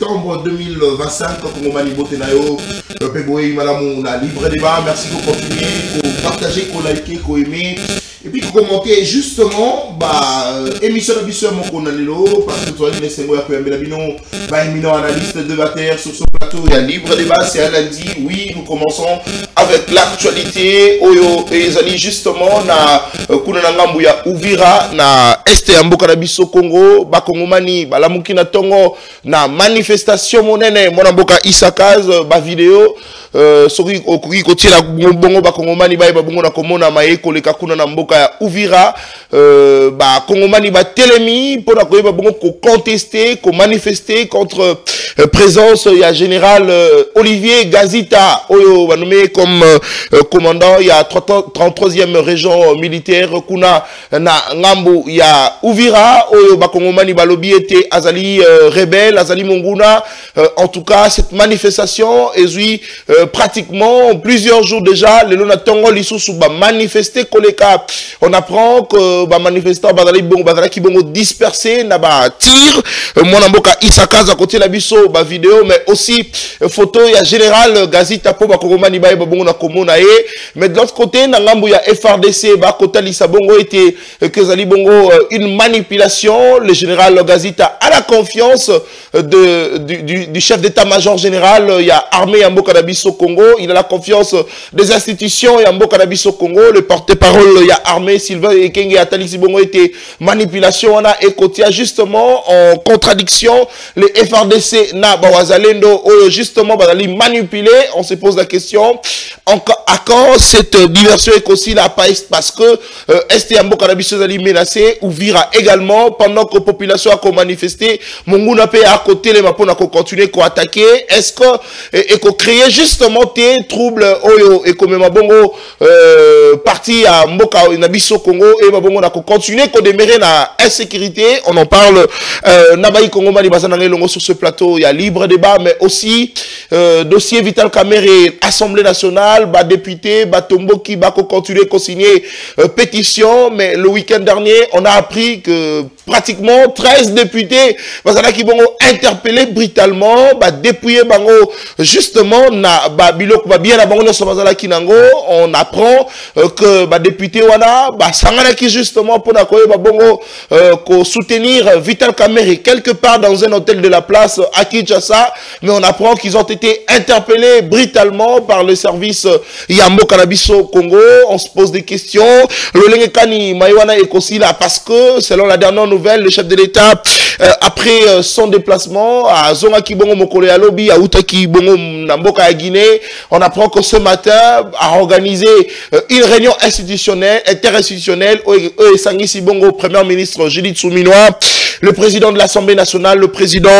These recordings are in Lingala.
septembre 2025, comme on Botenayo, Peboé, madame, on a libre débat. Merci pour continuer, pour partager, pour liker, pour aimer. Et puis pour commenter justement, émission de Bissou Mokonalelo, parce que toi, il est éminent analyste débatteur sur ce plateau. Il y a libre débat, c'est un lundi. Oui, nous commençons avec l'actualité. Oyo et Zali justement na Kunanangambu ya Uvira na Este Amboka na Biso Congo, Bakongomani, Balamukina Tongo na manifestation monene, Monamboka Isakaz, ba vidéo. Soki okoki kotiela bongo bakongomani ba bongo na komona maeko le kakuna na mboka ya Uvira bakongomani ba telemi pour na koyeba bongo ko contester, ko manifester contre présence ya général Olivier Gazita oyo ba nommé comme commandant ya 33e région militaire kuna na ngambu ya Uvira oyo bakongomani ba lobi ete azali rebelle azali monguna. En tout cas cette manifestation est pratiquement plusieurs jours déjà, le Lonatongo Lissou va manifester koleka. On apprend que les manifestants qui vont disperser, na ba tir. Monamboka Isakaz à côté la biso ba vidéo, mais aussi photo il y a général Gazita po ba Kongomani ba bongo na komona e. Mais de l'autre côté, na ngambu ya FRDC ba kota Lissabongo était que zali bongo une manipulation. Le général Gazita a la confiance du chef d'état-major général. Il y a armée ya mboka na biso Congo, il a la confiance des institutions et en Boka-Nabiso Congo, le porte-parole, il y a armée, Sylvain et Kenge Atali Sibongo était manipulation, on a écouté justement en contradiction, les FRDC na Bawazalendo, justement, manipuler, on se pose la question, à quand cette diversion est aussi la paix parce que Est en Boka-Nabiso Zali menacé, ou Vira également, pendant que la population a manifesté, Monguna Pe à côté, les Mapon a continué à attaquer, est-ce que, et qu'on crée justement tes troubles oyo et comme mabongo parti à Mboka Nabiso Congo et mabongo na continuer qu'on démarrer na insécurité. On en parle Nabaï Congo Mali Bazanangé Longo sur ce plateau. Il y a libre débat mais aussi dossier Vital Kamerhe Assemblée nationale, ba député, ba Tombo qui va continuer à signer pétition. Mais le week-end dernier on a appris que pratiquement 13 députés bazana qui vont interpeller brutalement, ba dépouiller bango justement na Bilok va bien abandonner ce bazala kinango. On apprend que bah député wana bah sangana qui justement pour na koye bongo soutenir Vital Kamerhe quelque part dans un hôtel de la place à Kinshasa, mais on apprend qu'ils ont été interpellés brutalement par le service Yambo Kanabiso Congo. On se pose des questions. Le Lengekani Maïwana est aussi là parce que selon la dernière nouvelle, le chef de l'État après son déplacement à Zonga Kibongo Mokole à Lobi à Outaki Bongo Namboka à Guinée, on apprend que ce matin a organisé une réunion institutionnelle, interinstitutionnelle, et Sangui Sibongo, Premier ministre Judith Souminois, le président de l'Assemblée nationale, le président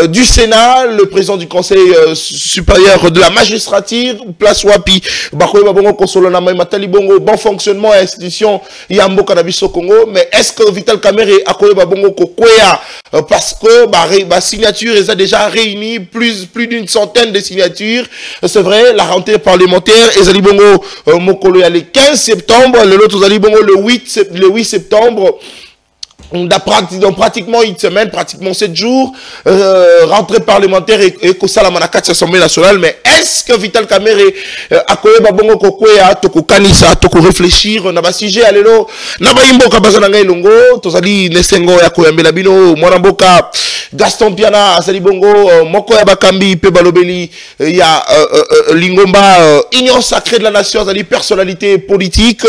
du Sénat, le président du Conseil supérieur de la magistrature, place Wapi, Bakoye Babongo Konsolona Matali Bongo, bon fonctionnement et institution Yambo Kanabiso Congo, mais est-ce que Vital Kamerhe a Koye Babongo Kokwea parce que ma signature les a déjà réuni plus d'une centaine de signatures. C'est vrai, la rentrée parlementaire et Zalibongo Mokolo le 15 septembre, le l'autre Zalibongo le 8 septembre. Dans pratiquement une semaine, pratiquement 7 jours, rentrée parlementaire et Kosalamanakat Assemblée nationale. Mais est-ce que Vital Kamerhe a koye babongo kokwea toko kanisa toko réfléchir na ba sujet alelo na ba imboka bazana longo tozali nesengo ya koyambela bino mwana mboka Gaston Piana azali bongo moko ya bakambi pe balobeli ya lingomba union sacrée de la nation azali personnalité politique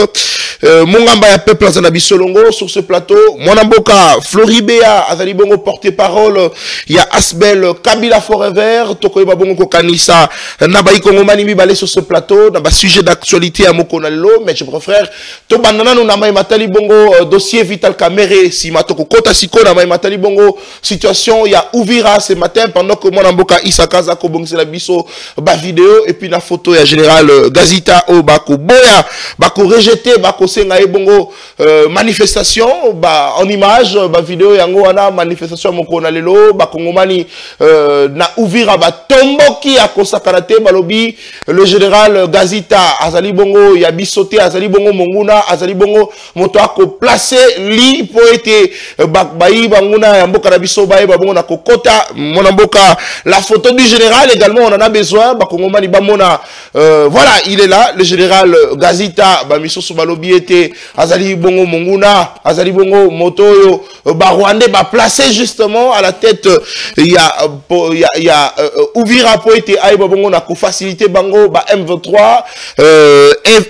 mongamba ya peuple azana bisolongo sur ce plateau mwana mboka Floribea azali bongo porte-parole ya Asbel Kabila Forever tokoyeba bongo ko kanisa na ba ikongomani mibale sur ce plateau na ba sujet d'actualité à Mokonalo. Mais je préfère to bandana no na mai matali bongo dossier Vital Kamerhe si matoko kota siko na mai matali bongo situation il y a Uvira ce matin pendant que mwana mboka Isakaza ko bongse la biso ba vidéo et puis la photo ya général Gazita o bako boya bako rejeter bako senga e bongo manifestation ba on image ba vidéo yango wana manifestation moko na lelo ba kongomani na Uvira ba tomboki akosakana te balobi le général Gazita azali bongo ya bisote azali bongo monguna azali bongo moto ako placer li po ete bayi banguna ya mboka na biso bayi bongo na kokota mona mboka. La photo du général également on en a besoin ba kongomani ba mona voilà il est là le général Gazita ba misoso balobi ete azali bongo monguna azali bongo moto yo ba Rwandais ba placer justement à la tête il y a Uvira po ete ay bongo na ko faciliter bango ba M23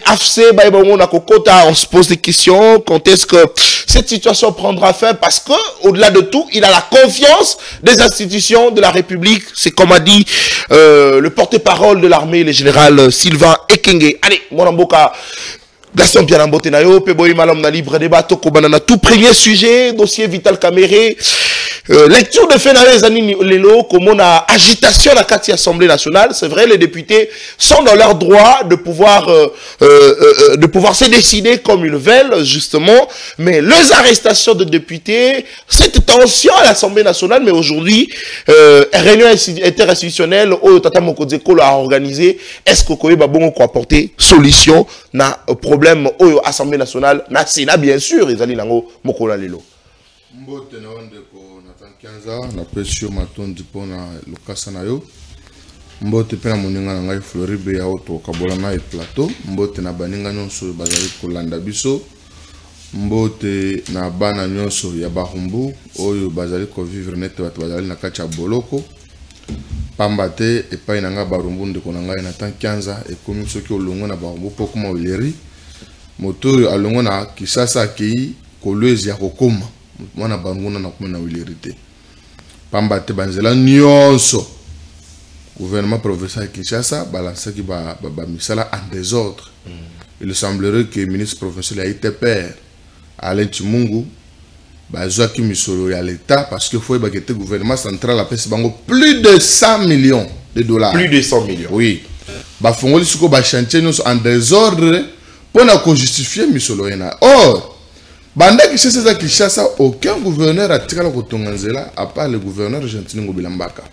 FC ba bongo na kokota. On se pose des questions, quand est-ce que cette situation prendra fin, parce que au-delà de tout il a la confiance des institutions de la République. C'est comme a dit le porte-parole de l'armée, le général Sylvain Ekenge. Allez, mon mboka Gaston Pianambote Nayo, Peboy Malam na libre débat, Toko Banana, tout premier sujet, dossier Vital Kamere. Lecture de fait dans les années Lelo, comme on a agitation à la Assemblée nationale. C'est vrai, les députés sont dans leur droit de pouvoir se décider comme ils veulent, justement. Mais les arrestations de députés, cette tension à l'Assemblée nationale, mais aujourd'hui, réunion interinstitutionnelle, Tata Mokozeko l'a organisé. Est-ce que Koye Babongo peut apporter solution na problème au Assemblée nationale, na Sénat, bien sûr, ils allaient lango Mokola Lelo. Mbote na ondeko Nathan Kianza na pesio matondi pona lokasa na yo. Mbote pe na moninga na ngai Floribe ya oto kabola na e plateau. Mbote na baninga nyonso bazali kolanda biso. Mbote na bana nyonso ya Bahumbu oyo bazali ko vivre net bato bazali na kati ya boloko. Pambate epai na nga Barumbu ndeko na ngai Nathan Kianza ekomi soki olongo na Bahumbu pokuma oleri. Moto alongo na Kisasa ki kolwezi ya kokoma. Mwana banguna na kuma na wilérité. Pambate banzela nyonso. Gouvernement provincial Kinshasa balance ki ba misala en désordre. Il semblerait que le ministre provincial a été père Alain Chimungu bazwa ki misolo ya l'état parce que faut que le gouvernement central a payé bango plus de 100 millions de dollars. Plus de 100 millions. Oui. Ba fongoli suko ba chantier nyonso en désordre pour na ko justifier misolo yana. Or banda Kinshasa, aucun gouverneur a tiré la kotonganzela à part le gouverneur Gentili Ngobilambaka.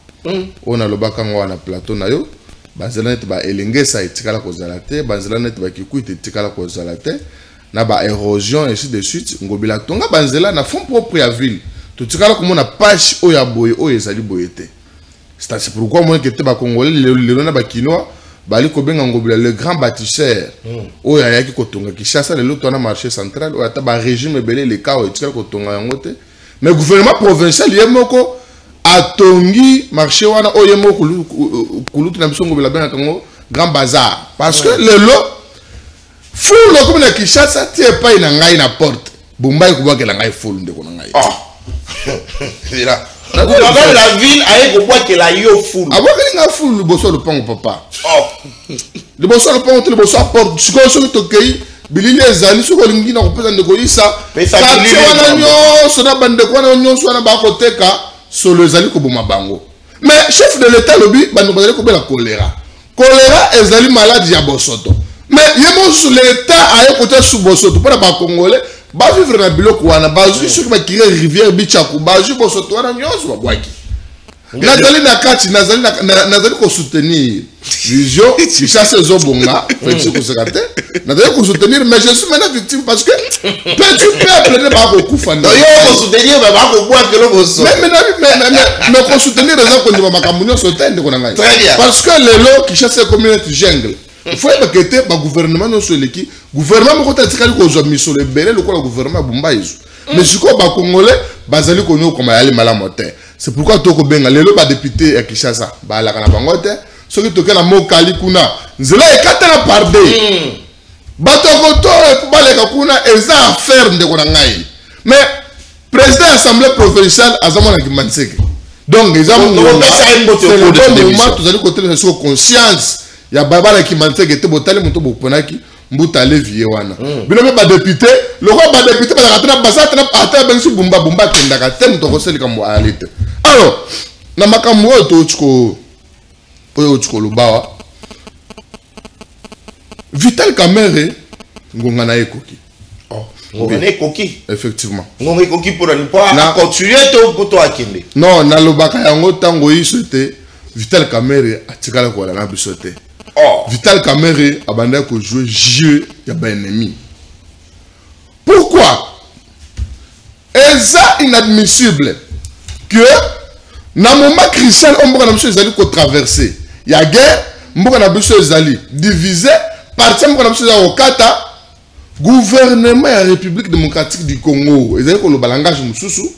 On a le bakango na plateau na yo, bazela net ba elengesa etikala kozala te, bazela net ba kikuite etikala kozala te, na ba érosion et ainsi de suite. Ngobila tonga banzela na fond propre ya ville. To tikala comme na page oya boye oyo ezali boyete. C'est pourquoi moi que te ba congolais le na ba kinois bali kobenga Ngobila le grand bâtisseur oyo ayaki kotonga Kinshasa le lot na marché central oyo ata ba régime belé le cas oyo tikala kotonga yango te. Mais gouvernement provincial yemoko atongi marché wana oyo yemoko kulutu na biso Ngobila benga kango grand bazar parce que le lot fou le comme na Kinshasa tie pa ina ngai na porte bombai kubakela ngai fou ndeko na ngai c'est là la ville a que la yo foule. Avant que la foule, le bosso le pont papa. Le bosso le pont, le bosso apporte. Ce qu'on se toqué, Billy les amis, ce qu'on dit, on peut en négocier ça. Mais ça dit, on a bande de quoi, on a bas côté sur les amis comme bango. Mais chef de l'État, le but, nous allons couper la choléra. Choléra, les amis malades, ya bossoto. Mais il y a sur l'État à côté sous bossoto pour la congolais. Ba vivre na biloko wana bazu sur ba kire rivière bichaku bazu bosoto wana nyonso ba bwaki nazali na kati nazali ko soutenir vision Kinshasa zobonga petit ko sekate nazali ko soutenir mais je suis maintenant victime parce que petit peuple ne ba ko kufa ndo yo ko soutenir ba ko bwa kelo boso mais ko soutenir les gens ko ndima makamunyo sotende ko ngai parce que lelo Kinshasa communauté jungle il faut que le gouvernement non sur l'équipe gouvernement ko tatikali ko zo misolo belé le gouvernement bumba izu mais ce ko ba congolais bazali ko nyo comme yali malamote c'est pourquoi toko benga lelo ba député ya Kinshasa ba la kana bangote soki tokela mokali kuna nzela ekatana parde batoko to ba le kuna eza affaire ndeko na ngai mais président assemblée provinciale azamona kimanseke donc ezamo c'est le bon moment tozali ko tele sur conscience ya babala kimanseke te botali muto boponaki mbuta levier wana bino ba député le roi ba député ba katana basata na ata bensi bumba kenda ka tem to koseli kambo alite alors na makambo to chiko lubawa Vital Kamere ngonga na ekoki ngongene koki effectivement ngongene koki pour ne pas continuer to akende non na lobaka yango tango yiso te Vital Kamerhe atikala ko la biso te Vital Kamerhe abanda ko jouer jeu ya ba ennemi. Pourquoi? C'est inadmissible que na moment crucial on mboka na biso ezali ko traverser ya guerre mboka na biso ezali divisé parti mboka na biso ezali okata gouvernement ya République démocratique du Congo ezali ko loba langage mususu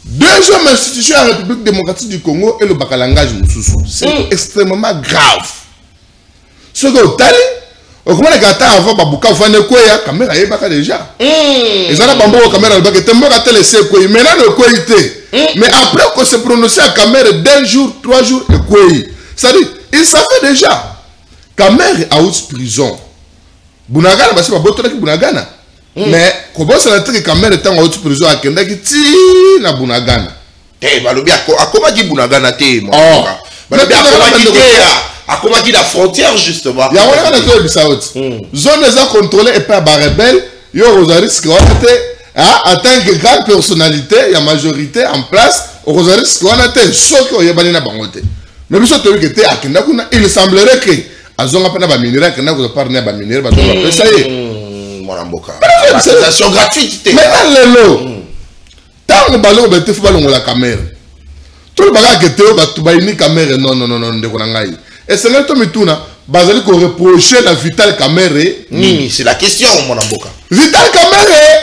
deuxième institution ya République démocratique du Congo et le langage mususu. C'est extrêmement grave. Ce que tali comment les gars avant babuka vane koya caméra yebaka déjà ezala bambo caméra yebaka tembo ka tele se koyi maintenant le koyité mais après qu'on se prononcer à caméra 2 jours 3 jours et koyi ça dit il savait déjà caméra à haute prison bunagana basi babotona ki bunagana mais comment ça l'entrée caméra est en haute prison à kenda ki ti na bunagana balobi akoma ki bunagana te moi balobi akoma ki te akoma ki la frontière justement ya wona na to bisaot zone eza contrôlée et pas ba rebelle yo rosaris ko en tant que grande personnalité la majorité en place rosaris ko na te soki oyebani na bango te mais biso to que te akenda kuna il semblerait que azonga pa na ba minéraux akenda ko parler ba minéraux ba to ça y est mwana mboka c'est gratuite mais lelo tant balo ba te fu balongo la caméra tout le bagage que te ba tu ba ni caméra non ndeko na ngai. Et c'est là que tu as reproché à Vital Kamerhe. Nini, c'est la question, mon amboka. Vital Kamerhe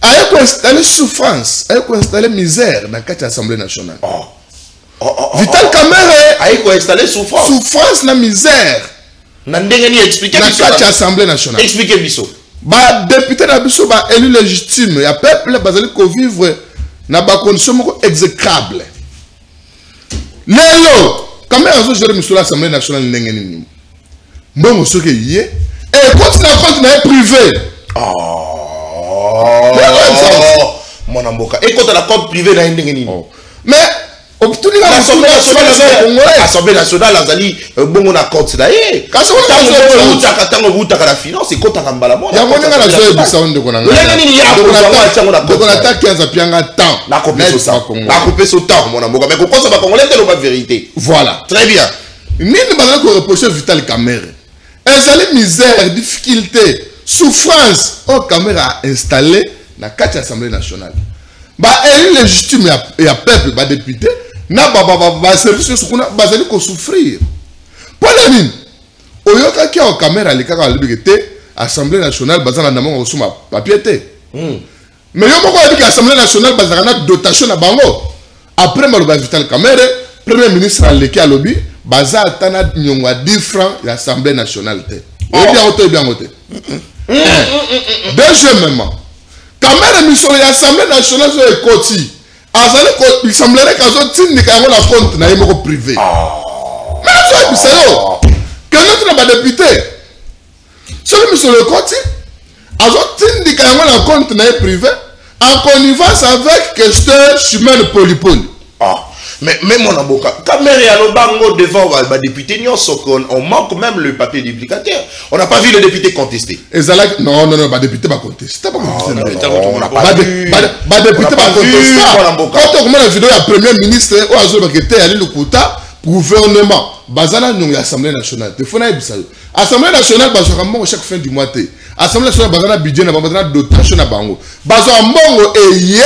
a installé souffrance, a installé misère dans l'Assemblée nationale. Vital Kamerhe a installé souffrance. Souffrance, la misère. Dans l'Assemblée nationale. Expliquez Bisso. Bah, député d'Abisso, bah, élu légitime. Il y a peuple qui vivre dans des conditions exécrables. Lélo. Quand même, je vais me l'Assemblée nationale. Bon, ce qui y est. Et continue privé. Mon amboka. Et quand la compte privé, mais l'Assemblée nationale, Azali, bon, on a compte là. Quand on a la finance, c'est quand on a la monnaie. Voilà. Très bien. Ni ne reprocher Vital Kamerhe. Elle misère, difficulté, souffrance. Oh, Kamerhe a installé dans l'Assemblée nationale. Bah, elle est légitime et à peuple, bah, député. Na ba service sur kuna bazali ko souffrir. Pour la mine. Oyoka ki o caméra le kaka libérité Assemblée nationale bazana na mo suma papier té. Mais yo moko dit que Assemblée nationale bazana na dotation na bango. Après maloba Vital Kamerhe, premier ministre aleki alobi baza tana nyongwa 10 francs l'Assemblée nationale té. Bien voté. Deuxièmement, Kamerhe misolo l'Assemblée nationale so ekoti. Il semblerait qu'à ce titre, nous la compte na yemo privé. Mais c'est que notre député, celui monsieur le côté, à ce titre, nous la compte na privé, en connivence avec questeur chemin de Polypole. Mais mon avocat, Kamerhe à l'obango devant les députés, on manque même le papier duplicateur. On n'a pas vu le député contester. Non, le député va contester. Le député va contester. Quand on a la vidéo, il y a le premier ministre, qui était allé le quota, gouvernement, Bazana, nous, l'Assemblée nationale. L'Assemblée nationale, chaque fin du mois. L'Assemblée nationale, Bazana, budget, Bazana, dotation, Bazana, Mbongo, et yé,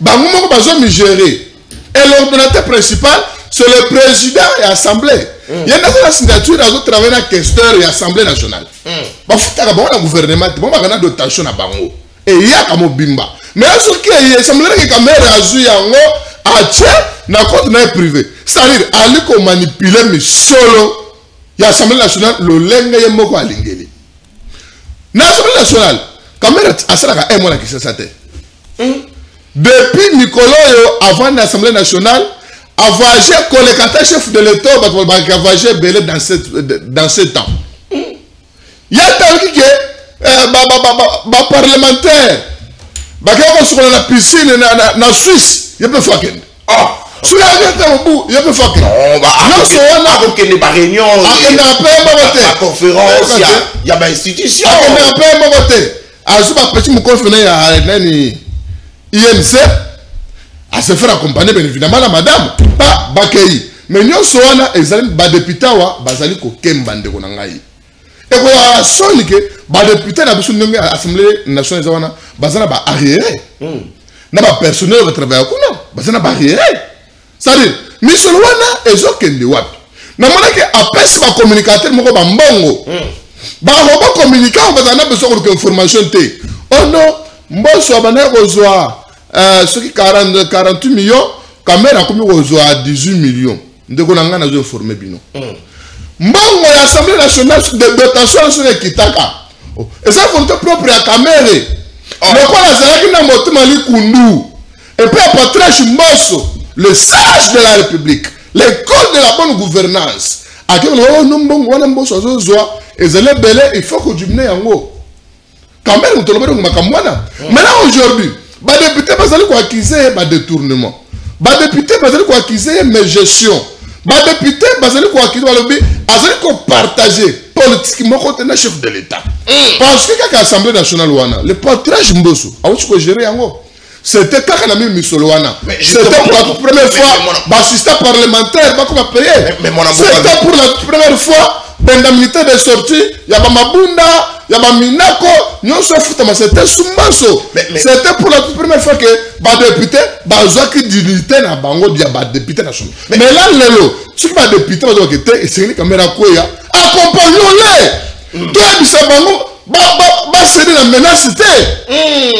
Bazana, Bazana, gérer. Et l'ordonnateur principal, c'est le président et l'Assemblée. Il y a une signature dans le travail de questeur et l'Assemblée nationale. Il y a un gouvernement, il y a une dotation à Bango. Et il y a un bimba. Mais ce qui est, il semblerait que Kamerhe a joué en tien dans le compte privé. C'est-à-dire, aller qu'on manipule, mais solo, il y a l'Assemblée nationale, le lengue est moko à l'ingéli. Dans l'Assemblée nationale, Kamerhe a ça un mois qui s'est saté. Depuis Nicolas, avant l'Assemblée nationale, avagé collecteur chef de l'État, avagé belé dans ce temps. Il y a tant que parlementaire, qui sont dans la piscine en Suisse, il peut faire qu'il. Sur la il peut faire qu'il. Non, pas réunion, il y a conférence, il y a une institution. azuba petit mukofene ya nani INC à se faire accompagner bien évidemment la madame pas bakei mais nyonso wana ezali ba député wa bazali ko kemba ndeko na ngai et ko soni ke ba député na biso ndenge assemblée nationale wana bazana ba arriéré na ba personnel de travail kuna bazana ba arriéré ça dit misolo wana ezokende wapi na mona ke apesi ba communicateur moko ba mbongo ba ko communiquer bazana besoin de information te oh non mboso abana kozwa ceux qui 48 millions, caméra a commis aux 18 millions. Ndeko nanga na zo informer bino. Mbongo ya Assemblée nationale de dotation sur les kitaka. Et ça volonté propre à caméra. Le quoi la zalaki na motema li kundu. Et puis Patrice Mbosso, le sage de la République, l'école de la bonne gouvernance. A que no mbongo wana Mbosso zo zoa ezele belé il faut que du mne yango. Caméra mutolobero makamwana. Maintenant aujourd'hui ba député bazali ko accuser ba détournement ba député bazali ko accuser mes gestion ba député bazali ko accuser balobi azali ko partager politiquement contre le chef de l'état parce que quand l'Assemblée nationale wana le Patrice Mbosso a aussi ko gérer yango c'était quand na misolo wana c'était pour la première fois ba assistant parlementaire ba ko payer c'était pour la première fois d'indemnité de sortie ya ba mabunda ya ba minako nyonso futama c'était sumbaso c'était pour la première fois que ba député ba zaki dignité na bango dia ba député national mais là lelo ce qui ba député ba zoki te esengeli caméra koya accompagnons-les toi bisa bango ba céder la menace te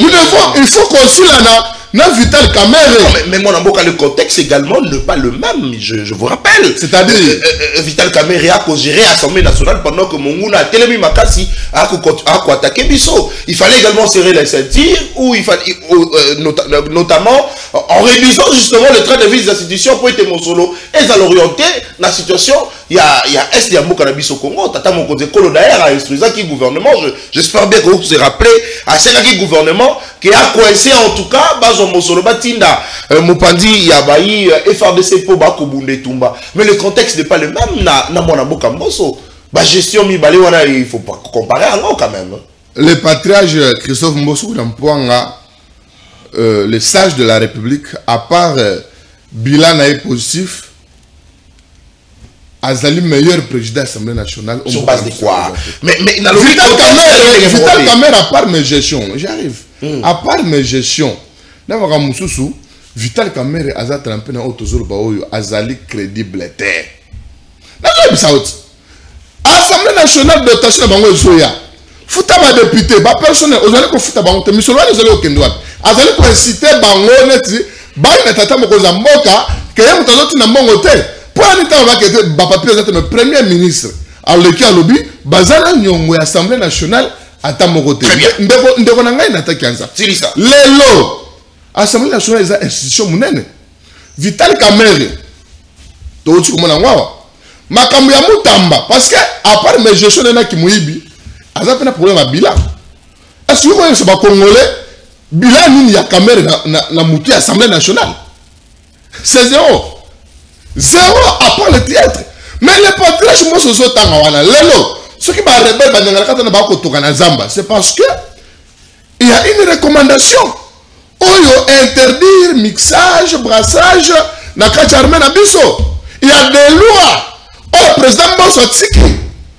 nous devons il faut qu'on s'y là na Vital Kamerhe. Mais mon amour, le contexte également n'est pas le même, je vous rappelle. C'est-à-dire Vital Kamerhe a géré l'Assemblée nationale pendant que Monguna a Telemi Makasi a attaqué Bisso. Il fallait également serrer les ceintures, ou il fallait, notamment en réduisant justement le train de vie des institutions pour être mon solo. Et à l'orienter, la situation, il y a Est de Yambo Cannabis au Congo, Tata Mokonze Kolo d'ailleurs a instruit qui gouvernement, j'espère bien que vous vous rappelez, à ce gouvernement qui a coincé en tout cas, Mosolo Batinda, Mopandi, Yabayi, FRDC pour Bakobunde Tumba. Mais le contexte n'est pas le même. Na mona boka mboso. Ba gestion mi balé wana il faut pas comparer à nous quand même. Le patriarche Christophe Mbosso Nampoanga, le sage de la République, à part bilan positif, Azali meilleur président de l'Assemblée nationale. Sur base de quoi? Mais Vital Kamerhe, à part mes gestions, j'arrive. À part mes gestions. N'avons mususu Vital Kamerhe aza trempé na autozolo ba oyo azali crédible terre. N'avons pas ça. Assemblée nationale de dotation bango zoya. Futa ba député ba personnel ozali ko futa bango te misolo wana ozali okendo wapi. Azali ko inciter bango neti ba na tata mokoza mboka ke ya mutazoti na mbongo te. Pour ani ta ba ke ba papier ozali le premier ministre. Alors qui a lobby bazala nyongo ya Assemblée nationale ata moko te. Ndeko na ngai na ta kianza. Silisa. Lelo Assemblée nationale est une institution monene. Vital Kamerhe. Tochi komona ngwawa. Makambo ya mutamba parce que à part mes gestions na ki muibi, aza pena problème à bilan. Est-ce que vous connaissez ba congolais bilan nini ya Kamerhe na mutu ya Assemblée nationale? C'est zéro. Zéro à part le théâtre. Mais les patriarches mo soso tanga wana lelo. Ce qui va rebelle ba ngala kata na ba ko toka na zamba, c'est parce que il y a une recommandation. Oyo interdire mixage, brassage, na kacharme na biso. Il y a des lois. Oh, président Mbosso Tsiki.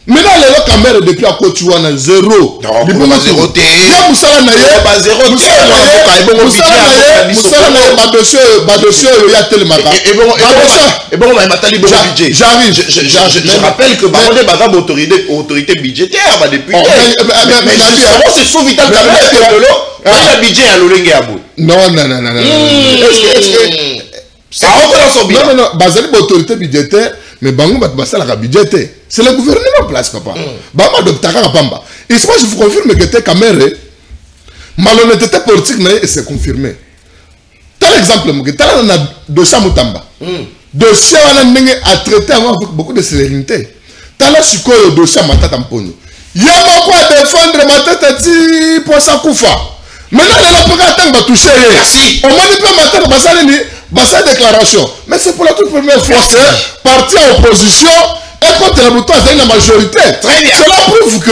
Maintenant, les lois Kamerhe depuis à Kotuana, zéro. Non, il y a zéro. Il y a Moussala Naye. Zéro. Moussala Naye, Badossio, il y a Télémaka. Et bon, on a matali bon budget. J'arrive. Je rappelle que Baronde Bazab autorité budgétaire, député. Mais justement, c'est sous Vital Kamerhe que de l'eau. Il y a budget à l'Olenge Abou. Non. Est-ce que ça rentre dans son bilan? Non. Bazali autorité budgétaire, mais Bango Batbassa la budgétaire. C'est le gouvernement place, papa. Bango Adoptaka Pamba. Et moi, je vous confirme que Kamerhe, malhonnêteté politique, c'est confirmé. Tel exemple, tel on a dossier Moutamba. Dossier a traité avec beaucoup de sérénité. Tel le dossier Matata Mponyo. Il y a quoi défendre Matata pour sa koufa. Maintenant, les gens va toucher. Merci. On manipule Matata déclaration. Mais c'est pour la toute première fois que parti en opposition et contre le bouton, c'est une majorité. Très bien. Cela prouve que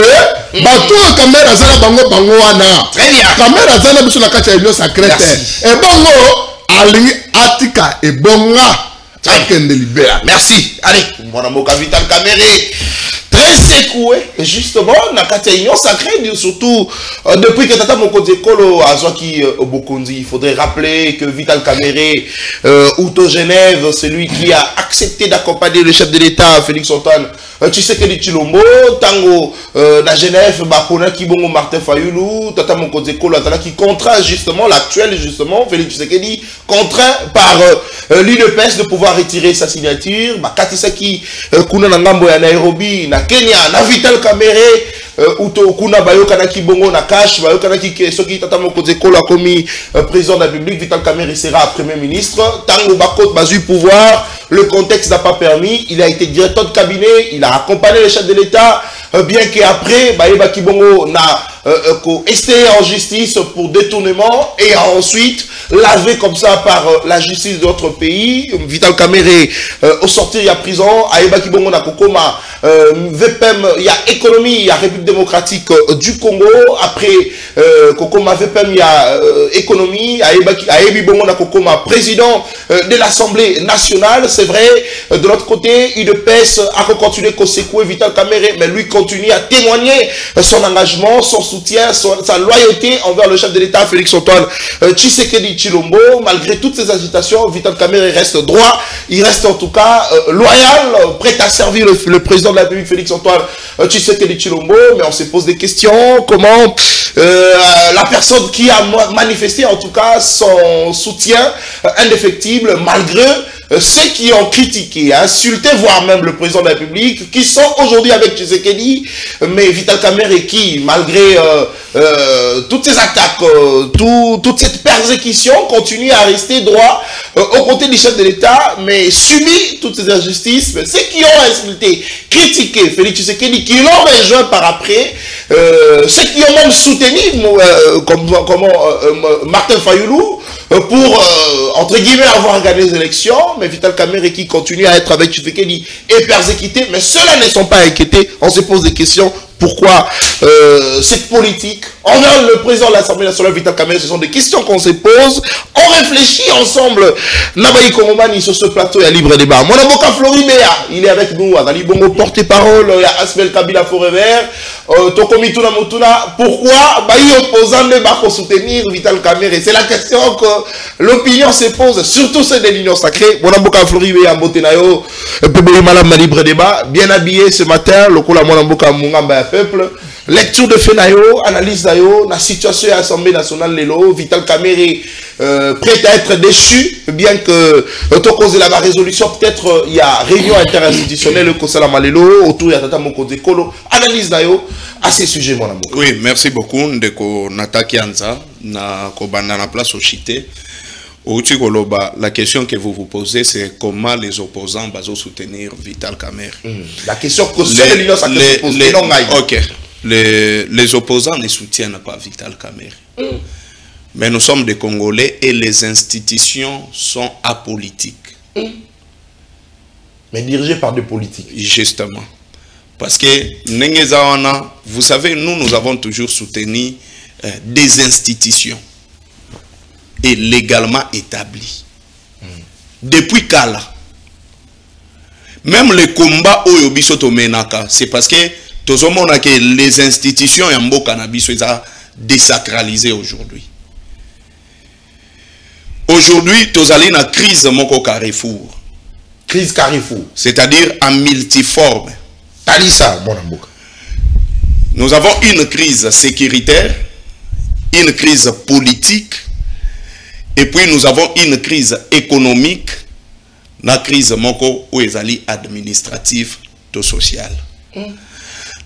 bato caméra zana bango wana très bien caméra zana biso na kati ya union sacrée et bongo alingi atika et bonga akende libéra merci allez mon amour Vital Kamerhe très secoué justement na kati ya union sacrée surtout depuis que Tata Mokonzi Ekolo azwaki Bokonzi. Il faudrait rappeler que Vital Kamerhe Outo Genève, celui qui a accepté d'accompagner le chef de l'État Félix Antoine Tshisekedi Tshilombo tango na Genève bakona ki bongo Martin Fayulu Tata Mokonzi Ekolo atala qui contraint justement l'actuel justement Félix Tshisekedi contraint par l'UDPS de pouvoir retirer sa signature bakatisa ki kuna na ngambo ya Nairobi na Kenya na Vital Kamerhe Outo kuna bayokana ki bongo na cash bayokana ki soki Tata Mokonzi Ekolo a commis président de la République Vital Kamerhe sera premier ministre tango bakot bazu pouvoir le contexte n'a pas permis il a été directeur de cabinet il a accompagné le chef de l'État bien qu'après bayeba ki bongo na esté en justice pour détournement et ensuite lavé comme ça par la justice de notre pays. Vital Kamerhe au sortir il y a prison ayeba ki bongo na kokoma VPM il y a économie il y a République démocratique du Congo après kokoma VPM il y a économie ayebi bongo na kokoma président de l'Assemblée nationale. C'est vrai de l'autre côté UDPS a continué à secouer Vital Kamerhe mais lui continue à témoigner son engagement son soutien sa loyauté envers le chef de l'État Félix Antoine Tshisekedi Tshilombo. Malgré toutes ces agitations Vital Kamerhe reste droit il reste en tout cas loyal prêt à servir le président de la République Félix Antoine Tshisekedi Tshilombo. Mais on se pose des questions comment la personne qui a manifesté en tout cas son soutien indéfectible malgré ceux qui ont critiqué, insulté, voire même le président de la République, qui sont aujourd'hui avec Tshisekedi, mais Vital Kamerhe qui, malgré toutes ces attaques, toute cette persécution, continue à rester droit aux côtés du chef de l'État, mais subit toutes ces injustices. Mais ceux qui ont insulté, critiqué Félix Tshisekedi, qui l'ont rejoint par après, ceux qui ont même soutenu comme Martin Fayulu, pour, entre guillemets, avoir gagné les élections, mais Vital Kamerhe qui continue à être avec Tshisekedi et persécuté, mais ceux-là ne sont pas inquiétés. On se pose des questions. Pourquoi cette politique envers le président de l'Assemblée nationale Vital Kamerhe, ce sont des questions qu'on se pose. On réfléchit ensemble. Nabayi Kongomani sur ce plateau, il y a libre débat. Mon avocat Floribert, il est avec nous. Azali Bongo porte-parole, il y a Asmel Kabila Forêt Vert, Tokomi Tuna Mutuna. Pourquoi Bayi opposant ne va pas soutenir Vital Kamerhe? C'est la question que l'opinion se pose, surtout celle de l'Union sacrée. Mon avocat Floribert, Mbotenayo, Pebeli Malam libre débat, bien habillé ce matin, le coup la mon avocat Mungamba peuple. Lecture de fait nayo, analyse nayo, la situation à l'Assemblée nationale Lelo, Vital Kamerhe prêt à être déchu, bien que au cause de la résolution, peut-être il y a réunion interinstitutionnelle au Conseil Malelo, autour de Tata Mokonzi Ekolo, analyse nayo à ces sujets mon amour. Oui, merci beaucoup Ndeko Nataki Anza, na kobanda na place au Chité. La question que vous vous posez, c'est comment les opposants vont soutenir Vital Kamerhe. La question que seule l'Union sacrée se pose. Ok. Les opposants ne soutiennent pas Vital Kamerhe. Mais nous sommes des Congolais et les institutions sont apolitiques. Mais dirigées par des politiques. Justement. Parce que, vous savez, nous avons toujours soutenu des institutions et légalement établies. Depuis Kala. Même le combat au Yobisoto Menaka, c'est parce que les institutions Yambo Cannabis sont désacralisées aujourd'hui. Aujourd'hui, nous avons une crise Moko Carrefour. Crise Carrefour. C'est-à-dire en multiforme. Talissa, mon amour. Nous avons une crise sécuritaire, une crise politique, et puis nous avons une crise économique, la crise Moko ou administrative ou sociale.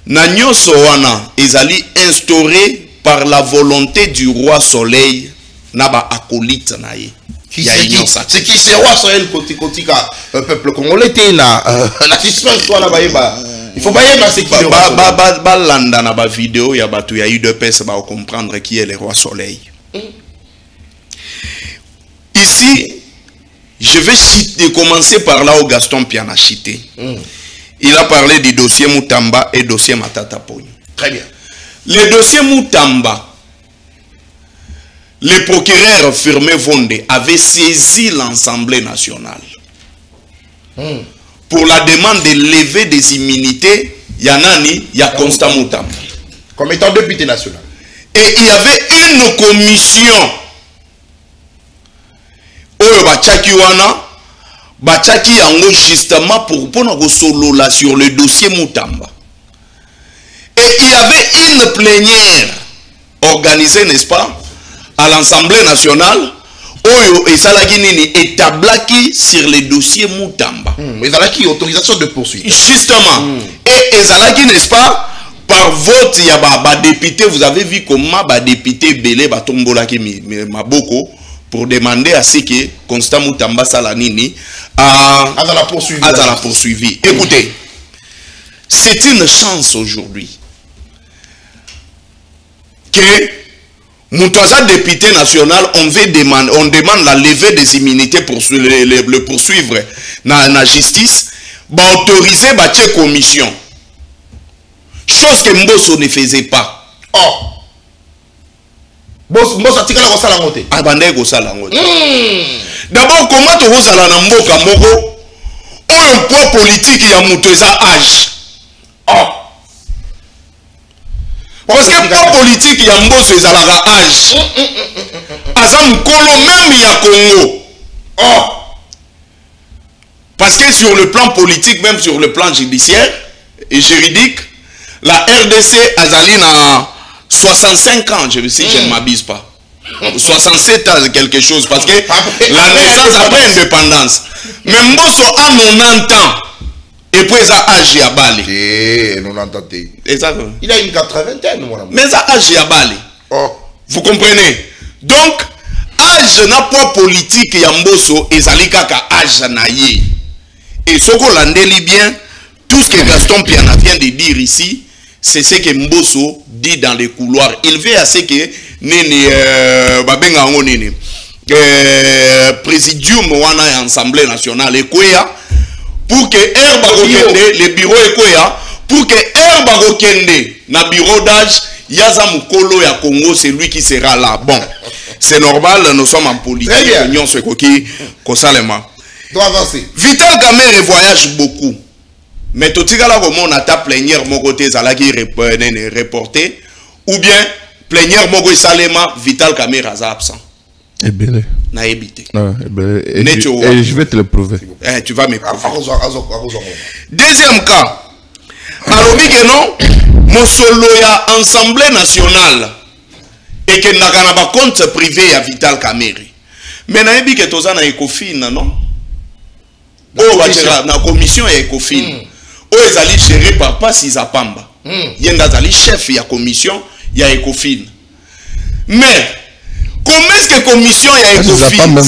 Nanyo Sowana est instauré par la volonté du roi Soleil naba acolyte naïe. C'est qui c'est roi Soleil kotika peuple congolais la suspense toi là baïba. Il faut pas c'est qui le roi balanda na ba vidéo ya batu ya UDPS ba comprendre qui est le roi Soleil. Ici, je vais commencer par là où Gaston Piana cité. Il a parlé du dossier Moutamba et dossier Matata Pogno. Très bien. Le dossier Moutamba, le procureur Firmé Vonde avait saisi l'Assemblée nationale pour la demande de lever des immunités. Yanani, il y a Constant Moutamba. Comme étant député national. Et il y avait une commission. Oyo Bachaki Wana, Bachaki Yango justement pour solola sur le dossier Moutamba. Et il y avait une plénière organisée, n'est-ce pas, à l'Assemblée nationale. Oyo Ezalaki Nini établaki sur le dossier Moutamba. Ezalaki autorisation de poursuite. Justement. Et Ezalaki, n'est-ce pas, par vote, il y a des députés, vous avez vu comment des députés belé batombolaki maboko pour demander à ce que Constant Moutamba Salanini a la poursuivi. Écoutez, c'est une chance aujourd'hui que Moutaza député national, on demande la levée des immunités pour le poursuivre dans la justice, autoriser la commission. Chose que Mbosso ne faisait pas. Oh! Mbosso tika la kosala ngote. Abandé kosala ngote. D'abord, comment tu vas à la mboka moko? Un poids politique y a Moutaza âge. Oh! Parce que poids politique y a Mbosso ezalaka âge. Azam Kolo même y a Congo. Oh! Parce que sur le plan politique, même sur le plan judiciaire et juridique, la RDC Azali na 65 ans, je ne m'abuse pas. 67 ans, quelque chose, parce que la naissance après l'indépendance. Mais Mbosso a 90 ans. Et puis ça âge ya Bali. Il a une 80aine, mon amour. Mais ça âge ya Bali. Oh. Vous comprenez? Donc, âge n'a pas politique ya Mbosso et Zalikaka âge na ye. Et ce qu'on l'endélie bien, tout ce que Gaston Piana vient de dire ici, c'est ce que Mbosso dit dans les couloirs. Il veut à ce que Présidium wana et Assemblée nationale et pour que le bureau pour que Herba Gokende na bureau d'âge Yaza Mukolo ya Congo, c'est lui qui sera là. Bon, c'est normal, nous sommes en politique. Union Sekoki Kosalema. Vital Kamerhe voyage beaucoup. Mais tout ce là comment on a ta plénière mon côté Zalaki reporté ou bien plénière mon côté Salema Vital Kamerhe est absent. Ebele. Na ebité. Et je vais te le prouver. Tu vas me prouver. Deuxième cas. Alobi que non, mon solo ya Assemblée nationale et que n'a pas compte privé à Vital Kamerhe. Mais na ebi que toza na Ecofin non? La commission est Ecofin. Ils allaient gérer par Passi Zapamba. Yenda allait chef de la commission, il y a Ecofin. Mais comment est-ce que la commission est Ecofin,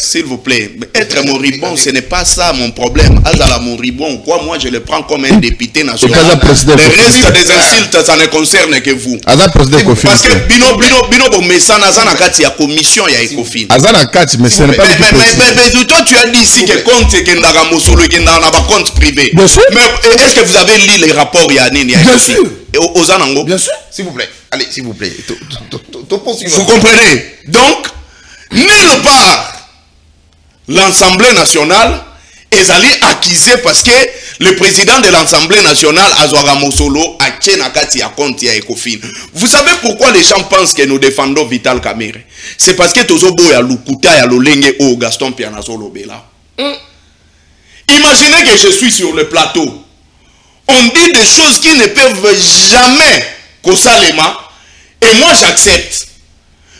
s'il vous plaît, être moribond, ce n'est pas ça mon problème. Azala moribond, quoi, moi je le prends comme un député national. Le reste des insultes, ça ne concerne que vous. Parce que Bino Messana Azana Kati, il y a commission, il y a Ecofin. Azana Kati, mais ce n'est pas mais toi tu as dit ici que compte que Ndara Mosolo, que Ndara n'a pas compte privé. Bien sûr. Mais est-ce que vous avez lu les rapports Yanine? Bien sûr. Ozanango? Bien sûr. S'il vous plaît. Allez, s'il vous plaît. Vous comprenez? Donc, nulle part, l'Assemblée nationale est allée accuser parce que le président de l'Assemblée nationale, Azwara Mosolo, a Tchenakati à compte à Ecofin. Vous savez pourquoi les gens pensent que nous défendons Vital Kamerhe? C'est parce que Tozobo ya Lukuta ya Lolenge o Gaston Pianazolo Bela. Imaginez que je suis sur le plateau. On dit des choses qui ne peuvent jamais Kosalema. Et moi j'accepte.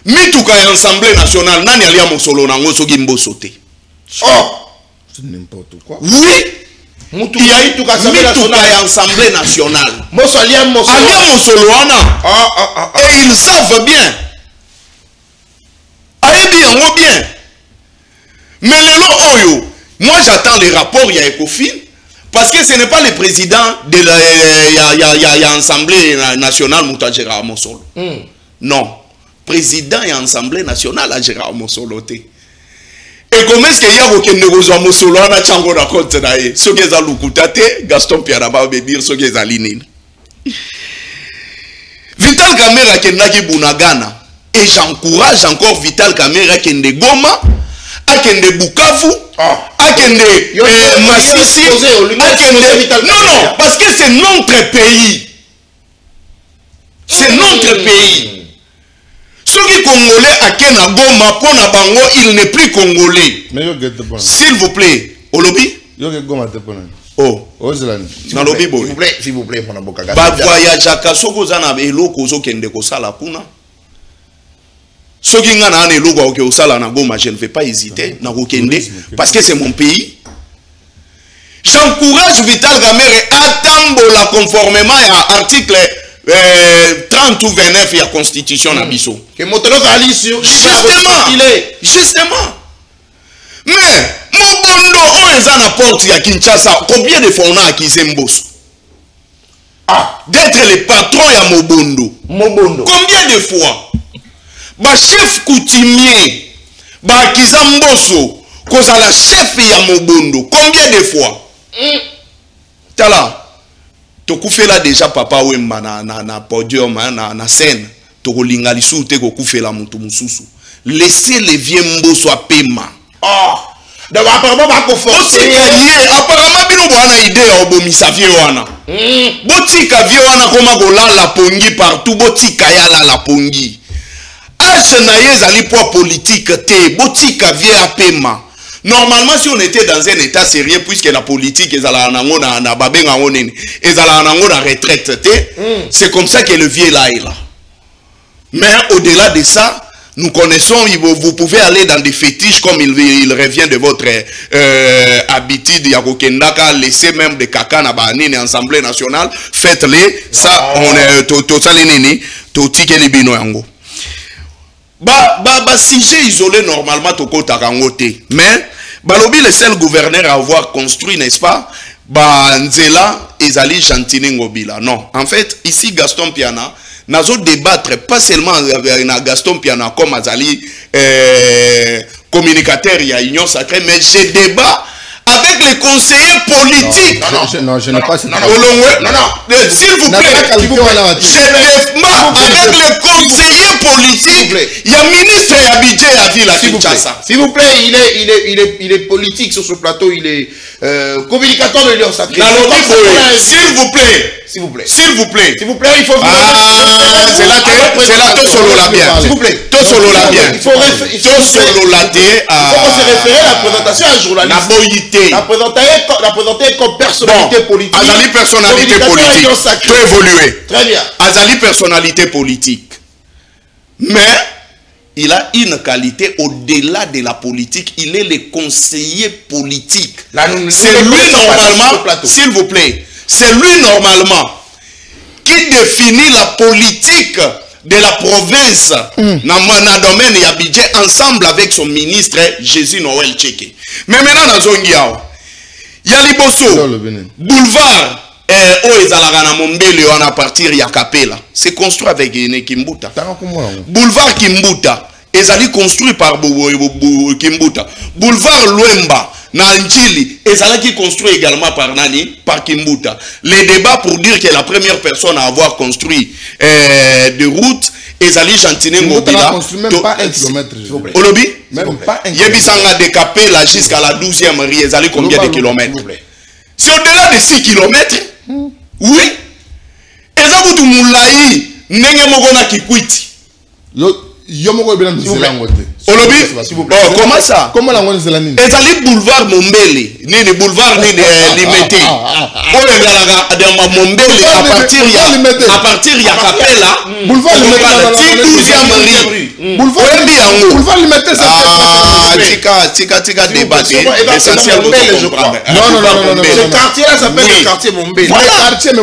Mituka ya Assemblée nationale, nani alia Mosolo nango soki Mbosso te. Oh, c'est n'importe quoi. Oui. Il y a eu Mituka ya Assemblée nationale. Mbosso alia Mosolo wana. Et ils savent bien. Allez bien, moi bien. Mais le lot oyo, moi j'attends les rapports ya Ecofin. Parce que ce n'est pas le président de l'Assemblée nationale Moutagera Mosolo. Non. Président et Assemblée nationale à Gérard Mosolo. Et comment est-ce qu'il y a aucun négociation Mosolo à la Tchango da compte d'ailleurs? Ce qui est à Lukutate, Gaston Piaraba veut dire ce qui est à Linine. Kamere Kendaki Bunagana. Et j'encourage encore Vital Kamere Kende Goma, Akende Bukavu, Akende Massissi. Non, parce que c'est notre pays. C'est notre pays. Ceux qui Congolais à Kena Goma, Pona Bango, il n'est plus Congolais. S'il vous plaît, Olobi? Oh, s'il vous plaît, ba voyage à Kasoko Zana eloko zo kende ko sala kuna. Soki nga na eloko o ke osala na Goma, je ne vais pas hésiter na ko kende parce que c'est mon pays. J'encourage Vital Kamere à tambola conformément à article 30 ou 29 de la Constitution na biso. Que Motolo Kali sur justement. Mais Mobondo on est à la porte ya Kinshasa, combien de fois on a accusé Mbosso d'être le patron ya Mobondo. Combien de fois ba chef coutumier ba accusé Mbosso cause à la chef ya Mobondo. Combien de fois Tala tokufela déjà papa Wemba na podium na scène tokolinga lisu te kokufela mutu mususu. Laissez les vieux Mbosso à paiement. Apparemment, apparemment, bino bwana idée ya obomisa vie wana. Botika vie wana koma kolala pongi partout, botika ya la pongi. Age na ye ezali poids politique te, botika vie ya pema. Normalement, si on était dans un état sérieux, puisque la politique ezala nango na babenga ngonene, ezala nango na retraite te, c'est comme ça que le vieux là est là. Mais au-delà de ça, nous connaissons, vous pouvez aller dans des fétiches comme il revient de votre habitude, Yakokendaka, laissez même des caca na banine Assemblée nationale, faites-les, ça, on est total nini, toti ke libino yango. Sujet isolé normalement toko takangote, mais balobi le seul gouverneur à avoir construit, n'est-ce pas, Nzela ezali Gentini Ngobila. Non, en fait, ici Gaston Piana, nazo débattre pas seulement avec Gaston Piana comme Azali communicateur il y a Union Sacrée, mais je débat avec les conseillers politiques. Non, je n'ai pas cette s'il vous plaît, je débat avec les conseillers politiques. Il y a ministre et budget à ville à Kinshasa. S'il vous plaît, il est politique sur ce plateau, il est communicateur de l'Union Sacrée. S'il vous plaît. S'il vous plaît. S'il vous plaît. S'il vous plaît, il faut... c'est là tout solo la bien. S'il vous plaît. Tout solo la bien. Il faut se référer à la présentation à un journaliste. La présenter comme personnalité politique. Azali personnalité politique. Tout évolué. Très bien. Azali personnalité politique. Mais il a une qualité au-delà de la politique. Il est le conseiller politique. C'est lui normalement, s'il vous plaît, c'est lui normalement qui définit la politique de la province dans le domaine de budget ensemble avec son ministre Jésus Noël Tcheke. Mais maintenant, il y a Liboso, boulevard, à partir de Yakapela. C'est construit avec Kimbuta. Boulevard Kimbuta, ils construit par Kimbuta. Boulevard Luemba, Nanjili, qui construit également par Nani, par Kimbuta. Les débats pour dire que la première personne à avoir construit des routes, Ezali Gentini Ngobila. construit même pas 1 kilomètre. Olobi? Même pas 1 kilomètre. Yebisanga décapé là jusqu'à la 12e rue, Ezali combien de kilomètres? C'est au-delà de 6 kilomètres. Oui. Ezabutu Moulaï, Nenge Mogona Kikwiti. Olobi, comment ça? Comment la ngoni zelani? Ezali boulevard Mombele, ni boulevard ni limité. Dans Mombele à partir ya Kapela, boulevard limité 12e rue. Boulevard limité tika débattre. Essentiellement je crois. Non. Ce quartier là s'appelle le quartier Mombele.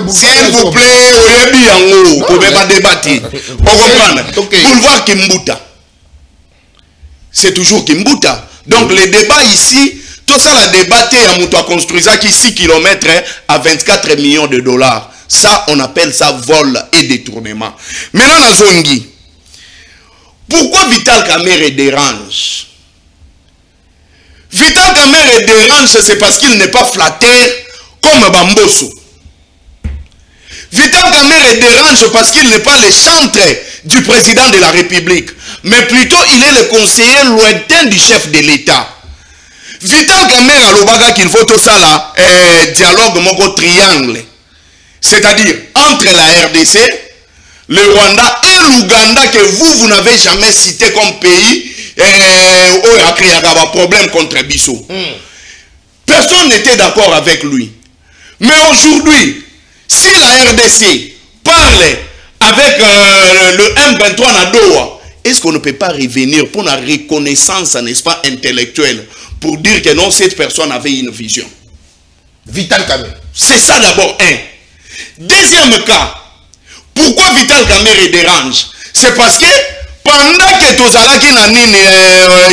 S'il vous plaît, oyebi yango, on peut pas débattre. On comprend. Boulevard Kimbuta. C'est toujours Kimbuta. Donc les débats ici, tout ça la débatté à Mouto a construit ça qui 6 km à 24 millions de dollars. Ça, on appelle ça vol et détournement. Maintenant, la Zongi, pourquoi Vital Kamere dérange? Vital Kamere dérange, c'est parce qu'il n'est pas flatté comme Bambosso. Vital Kamere et dérange parce qu'il n'est pas le chantre du président de la République, mais plutôt il est le conseiller lointain du chef de l'État. Vital Kamerhe alobaga qu'il faut tout ça là, dialogue moko triangle, c'est-à-dire entre la RDC, le Rwanda et l'Ouganda que vous n'avez jamais cité comme pays où il a créé un problème contre Bissau. Personne n'était d'accord avec lui. Mais aujourd'hui, si la RDC parle avec le M23 Nadoa, est-ce qu'on ne peut pas revenir pour la reconnaissance, n'est-ce pas, intellectuelle, pour dire que non, cette personne avait une vision? Vital Kamerhe. C'est ça d'abord, un. Deuxième cas, pourquoi Vital Kamerhe dérange? C'est parce que pendant que Tozalaki Nanine,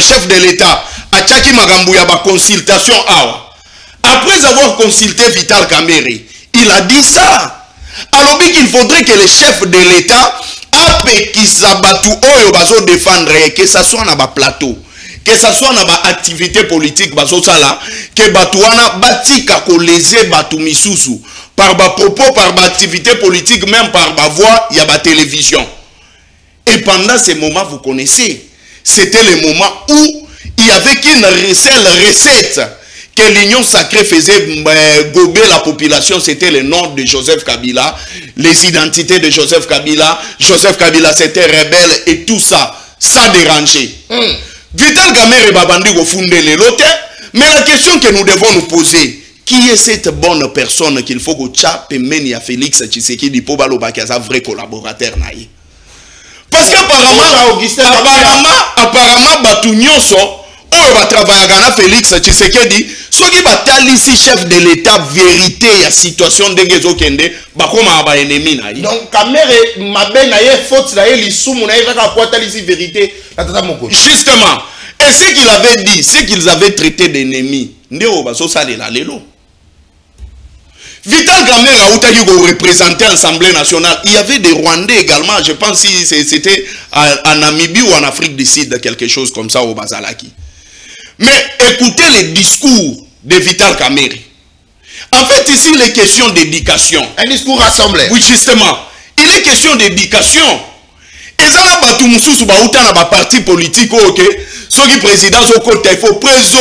chef de l'État, a Tchaki Magambouya ba consultation awa, après avoir consulté Vital Kamerhe, il a dit ça. Alors qu'il faudrait que le chef de l'État ape Kisabatu Oyo bazo défendre, que ça soit dans plateau, que ça soit dans activité politique bazo sala, que Batouana batika ko lese Batu Misusu par ba propos, par ba activité politique, même par ba voix, il y a ba télévision. Et pendant ce moment, vous connaissez, c'était le moment où il y avait qu'une seule recette que l'Union sacrée faisait gober la population, c'était le nom de Joseph Kabila, les identités de Joseph Kabila. Joseph Kabila, c'était rebelle et tout ça, ça dérangeait. Vital Kamerhe babandi go funde le lote, mais la question que nous devons nous poser, qui est cette bonne personne qu'il faut que tcha pemeni à Félix Tshisekedi pour baloba qui est un vrai collaborateur naïe? Parce qu'apparemment, Batu Nyonso, on va travailler avec Félix Tshisekedi, ceux qui battent ici chef de l'État, vérité, la situation de Gezo Kende, bakoma aba ennemi naïe. Donc, Kamerhe, ma ben naïe, faute naïe, l'issou, naïe, va pointer ici vérité, la tata moko. Justement, et ce qu'il avait dit, ce qu'ils avaient traité d'ennemis, ndeo baso sale la lelo. Vital Kamerhe a outaki ko représenter l'Assemblée nationale. Il y avait des Rwandais également, je pense si c'était en Namibie ou en Afrique du Sud, quelque chose comme ça au Bazalaki. Mais écoutez les discours de Vital Kamerhe. En fait, ici, il est question d'éducation. Un discours rassemblé. Oui, justement. Il est question d'éducation. Et ça, là, Batu Moussous, Baouta, na parti politique, ok. Ceux qui président, au côté, il faut préso,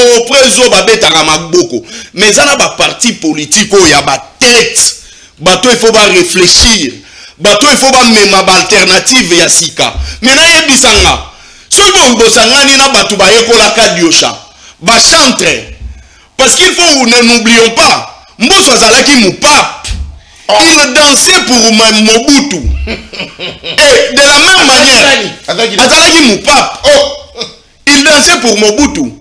babeta ramaboko. Mais ça, là, parti politique, il y a ba tête. Bato, il faut pas réfléchir. Bato, il faut pas même alternative, ya sika. Mais là, il y a bisanga. Ceux qui bosanga, ni na batu ba ekola kadiosha. Ba chantre. Parce qu'il faut, ne n'oublions pas, Mbosso Zalaki mou pape. Il dansait pour Mobutu. Et de la même manière, Azalaki mou pape. Il dansait pour Mobutu.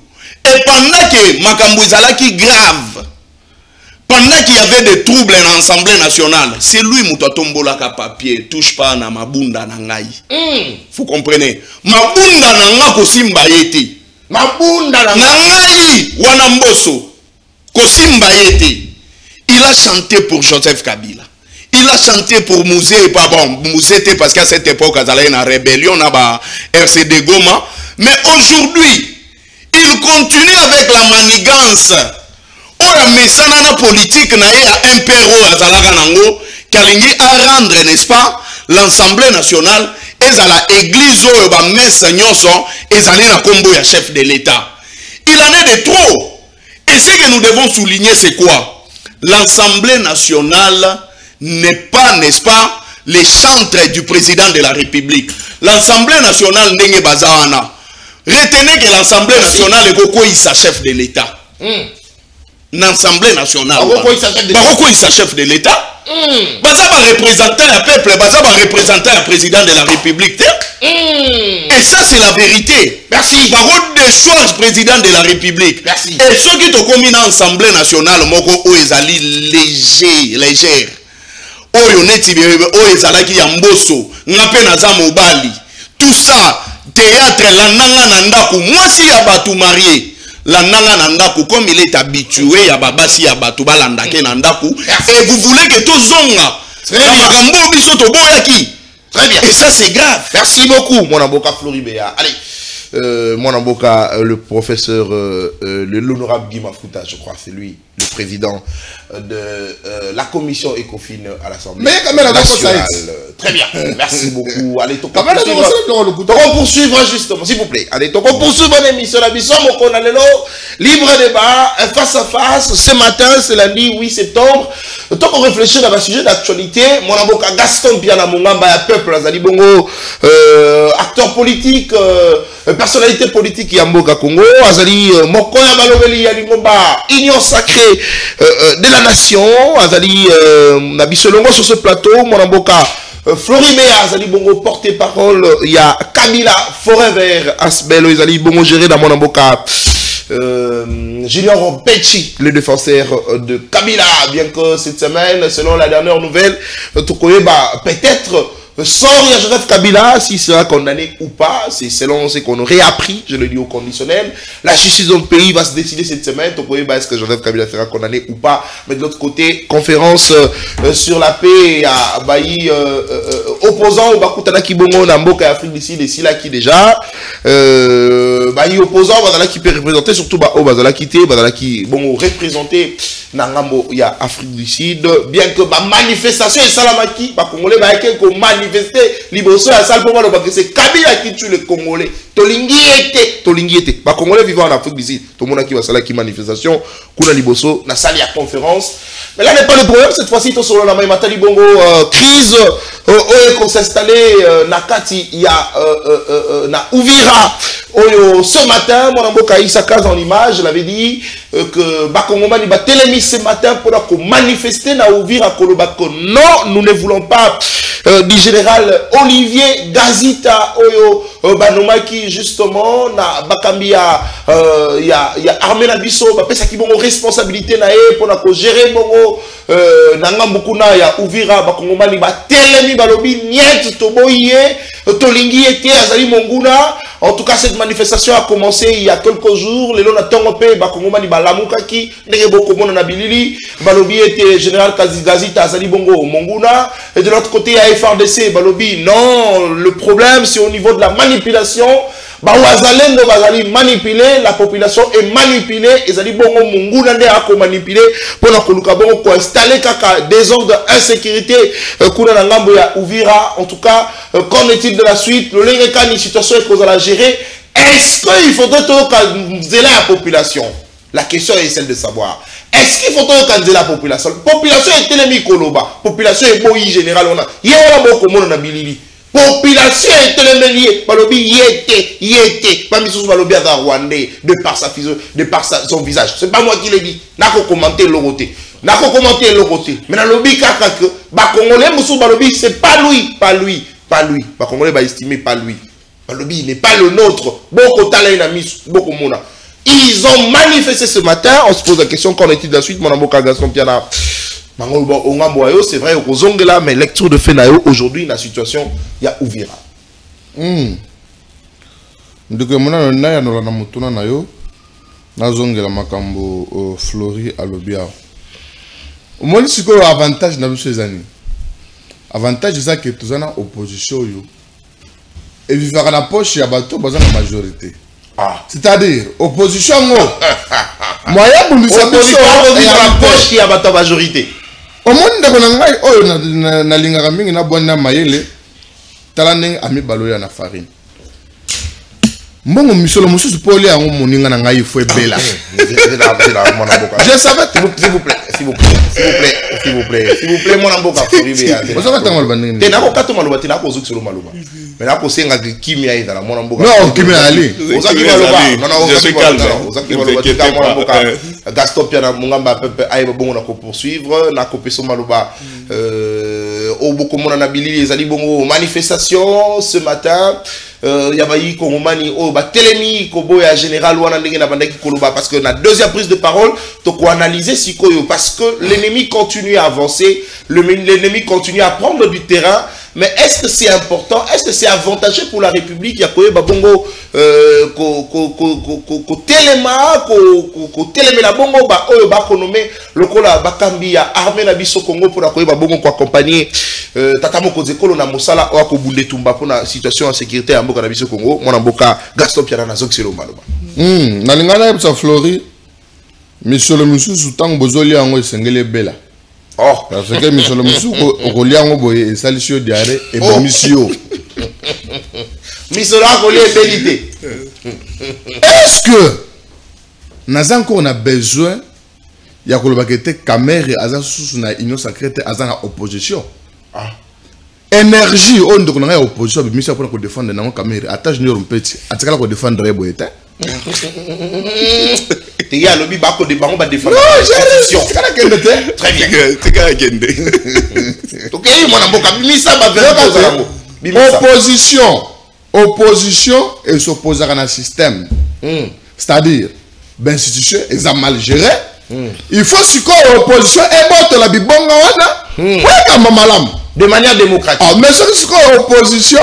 Et pendant que Makambo Zalaki grave, pendant qu'il y avait des troubles dans l'Assemblée nationale, c'est lui qui a tombé la papier, touche pas na mabunda na ngai. Vous comprenez? Mabunda na nga kosimba yete. Mabunda na ngai wana Mbosso kosimba yete. Il a chanté pour Joseph Kabila. Il a chanté pour Mouzé, pas bon, Mouzé parce qu'à cette époque, il y a une rébellion à RCD Goma. Mais aujourd'hui, il continue avec la manigance. Or, mais ça n'a pas politique, n'a un impéro à Zalaganango, Kalingi a rendre, n'est-ce pas, l'Assemblée nationale, et à l'église, ou messe Nyonson, et à la combo à chef de l'État. Il en est de trop. Et ce que nous devons souligner, c'est quoi? L'Assemblée nationale n'est pas, n'est-ce pas, les chantres du président de la République. L'Assemblée nationale n'est pas Bazawana. Retenez que l'Assemblée nationale est Goko Issa chef de l'État. L'Assemblée nationale. Goko Issa chef de l'État. Baza va représenter le peuple, Baza va représenter le président de la République. Et ça, c'est la vérité. Merci. Baron de choix président de la République. Merci. Et ceux qui ont commis l'Assemblée nationale, Moko Oezali légère. Oyoneti Oezalaki Yamboso, Ngape Nazam Obali. Tout ça, théâtre, la nanga nandaku. Moi, si Yabatou marié, la nanga nandaku, comme il est habitué, Yababasi Yabatou Balandake nandaku. Et vous voulez que tout zonga. Très bien. Très bien. Et ça, c'est grave. Merci beaucoup, mon avocat Floribéa. Allez. Mwanamboka, le professeur, l'honorable Guy Mafuta, je crois, c'est lui, le président de la commission ECOFIN à l'Assemblée nationale. Très bien, merci beaucoup. Allez, on poursuivre justement, s'il vous plaît. Allez, on poursuivre l'émission, la mission, libre débat, face à face, ce matin, c'est lundi 8 septembre. Tant qu'on réfléchit dans un sujet d'actualité, Mwanamboka Gaston Piana Mungamba, peuple, Azali Bongo, acteur politique, personnalité politique Yamboka Congo, Azali Mokoya Balobeli Yalimomba, union sacrée de la nation, Azali Nabisolongo sur ce plateau, Mwanamboka Florimé Azali Bongo porte-parole, il y a Kabila Forever Asbelo Azali Bongo géré dans Mwanamboka. Junior Pechi, le défenseur de Kabila, bien que cette semaine, selon la dernière nouvelle, peut-être sans Joseph Kabila, s'il sera condamné ou pas, c'est selon ce qu'on aurait appris, je le dis au conditionnel. La justice du pays va se décider cette semaine, est-ce que Joseph Kabila sera condamné ou pas. Mais de l'autre côté, conférence sur la paix à Bayi, opposant au Bakutana Kibongo, Namboka, Afrique d'ici, les Sila qui déjà, Bayi opposant, Bazala qui peut représenter, surtout Bazala qui bon représenter Nangambo, il y a Afrique du Sud, bien que ma manifestation est Salamaki, Congolais, manifester liboso à salle pour moi c'est Kabila qui tue les Congolais. Tolingi était. Congolais vivant en Afrique du Sud, tout le monde qui va salle qui manifestation, kuna liboso na salle à conférence. Mais là n'est pas le problème, cette fois-ci tout sur la Matali Bongo crise qu'on s'est installé Nakati il y a na Uvira. Ce matin, Mwanamboka Isaka en image, je l'avais dit que Bakongomani va télémis ce matin pour manifester na Uvira Kolobako. Non, nous ne voulons pas du général Olivier Gazita Oyo Banomaki justement na Bakambia il y a armée na biso ba pesa ki bongo responsabilité na e pour na ko gérer bongo na ngambukuna ya Uvira Bakongomani ba télémis balobi niet toboye tolingi était azali monguna. En tout cas, cette manifestation a commencé il y a quelques jours. Les gens n'attendent pas Bakongomani Balamukaki, Nereboko Nabilili, Balobi était général Gazita Azali Bongo Monguna. Et de l'autre côté, il y a FRDC, Balobi. Non, le problème c'est au niveau de la manipulation. Bawazalendo bazali manipuler, la population est manipulée, et Zali Bongo Monguna nde ako manipuler pour na koluka bongo ko installer kaka désordre, insécurité kuna na ngambo ya Uvira. En tout cas, qu'en est-il de la suite? Le lengeka ni situation est qu'on la gérer. Est-ce qu'il faudrait que la population? La question est celle de savoir. Est-ce qu'il faut que la population? La population est tellement koloba. Population est beau général on a. Yéwa boko mono na bilili. Population est tellement liée. Balobi yété. Pas mis sous balobi à Rwandais de par son visage. C'est pas moi qui l'ai dit. N'a qu'à commenter le côté. Mais dans le lobby kaka que Congolais moussou balobi c'est pas lui. Congolais va estimer pas lui. Balobi n'est pas le nôtre. Beaucoup talent na mis beaucoup mona. Ils ont manifesté ce matin. On se pose la question qu'en est-il de la suite? Mon amour Gaston Piana. C'est vrai, au mais lecture de Fenayo aujourd'hui, la situation, il y a Uvira. Donc, je suis makambo Flori à l'Obia. Au moins, c'est quoi l'avantage dans ces années? Avantage, c'est que tu as une opposition. Et vivre à la poche, il y a la majorité. C'est-à-dire, opposition, moi, il y a la poche qui a la majorité. Au monde na lingaka mingi na bwana mayele tala ndenge ami baloya na farine mbongo misolo mususu pole yango moninga na ngai fo ebela. Je savais. S'il vous plaît mon amboka Floribé ozoka tanga maloba ndenge te nako kato maloba te nako ozoki solo maloba mais nako senga kimia eza na mon amboka non kimia ali ozaki maloba non ozaki maloba mon amboka Gaston Piana Mungamba pepe aye bongo nako poursuivre nako peso maloba au beaucoup monde na bilili ezali bongo manifestation ce matin. Yabayi Kongomani o ba telemi kobo ya général wana ndenge na bandaki koloba parce que la deuxième prise de parole to ko analyser sikoyo parce que l'ennemi continue à avancer, l'ennemi continue à prendre du terrain mais est-ce que c'est important, est-ce que c'est avantageux pour la République? Il y a quoi bongo ko telema ko telemela bongo ba oyo ba konomé lokola bakambi ya armée na biso Congo pour ko bongo ko accompagner tata moko zekolo na mosala o ko bunde tumba pour la situation en sécurité ya mboka na biso Congo mona mboka Gaston Pierre na zokiselo maloba na lingana ya Flori misolo mususu tango bozoli yango esengele bela. Oh, parce que misolo mususu okoliango boye esalisio diare et bomisio. Misolo akoli ebelité. Est-ce que nous avons encore besoin ya koloba kete Kamere aza susu na union sacrée aza na opposition? Ah. Énergie on donc na opposition bimisa pour ko défendre na Kamere attache ni rompeti atikala ko défendre boyeta. Il y a le bibako de bango ba défendre. Très bien. OK, mon amboka bimisa ba opposition et s'opposer à un système. C'est-à-dire l'institution est mal gérée. Il faut que l'opposition est morte la bibonga wana. De manière démocratique. Ah, mais c'est que l'opposition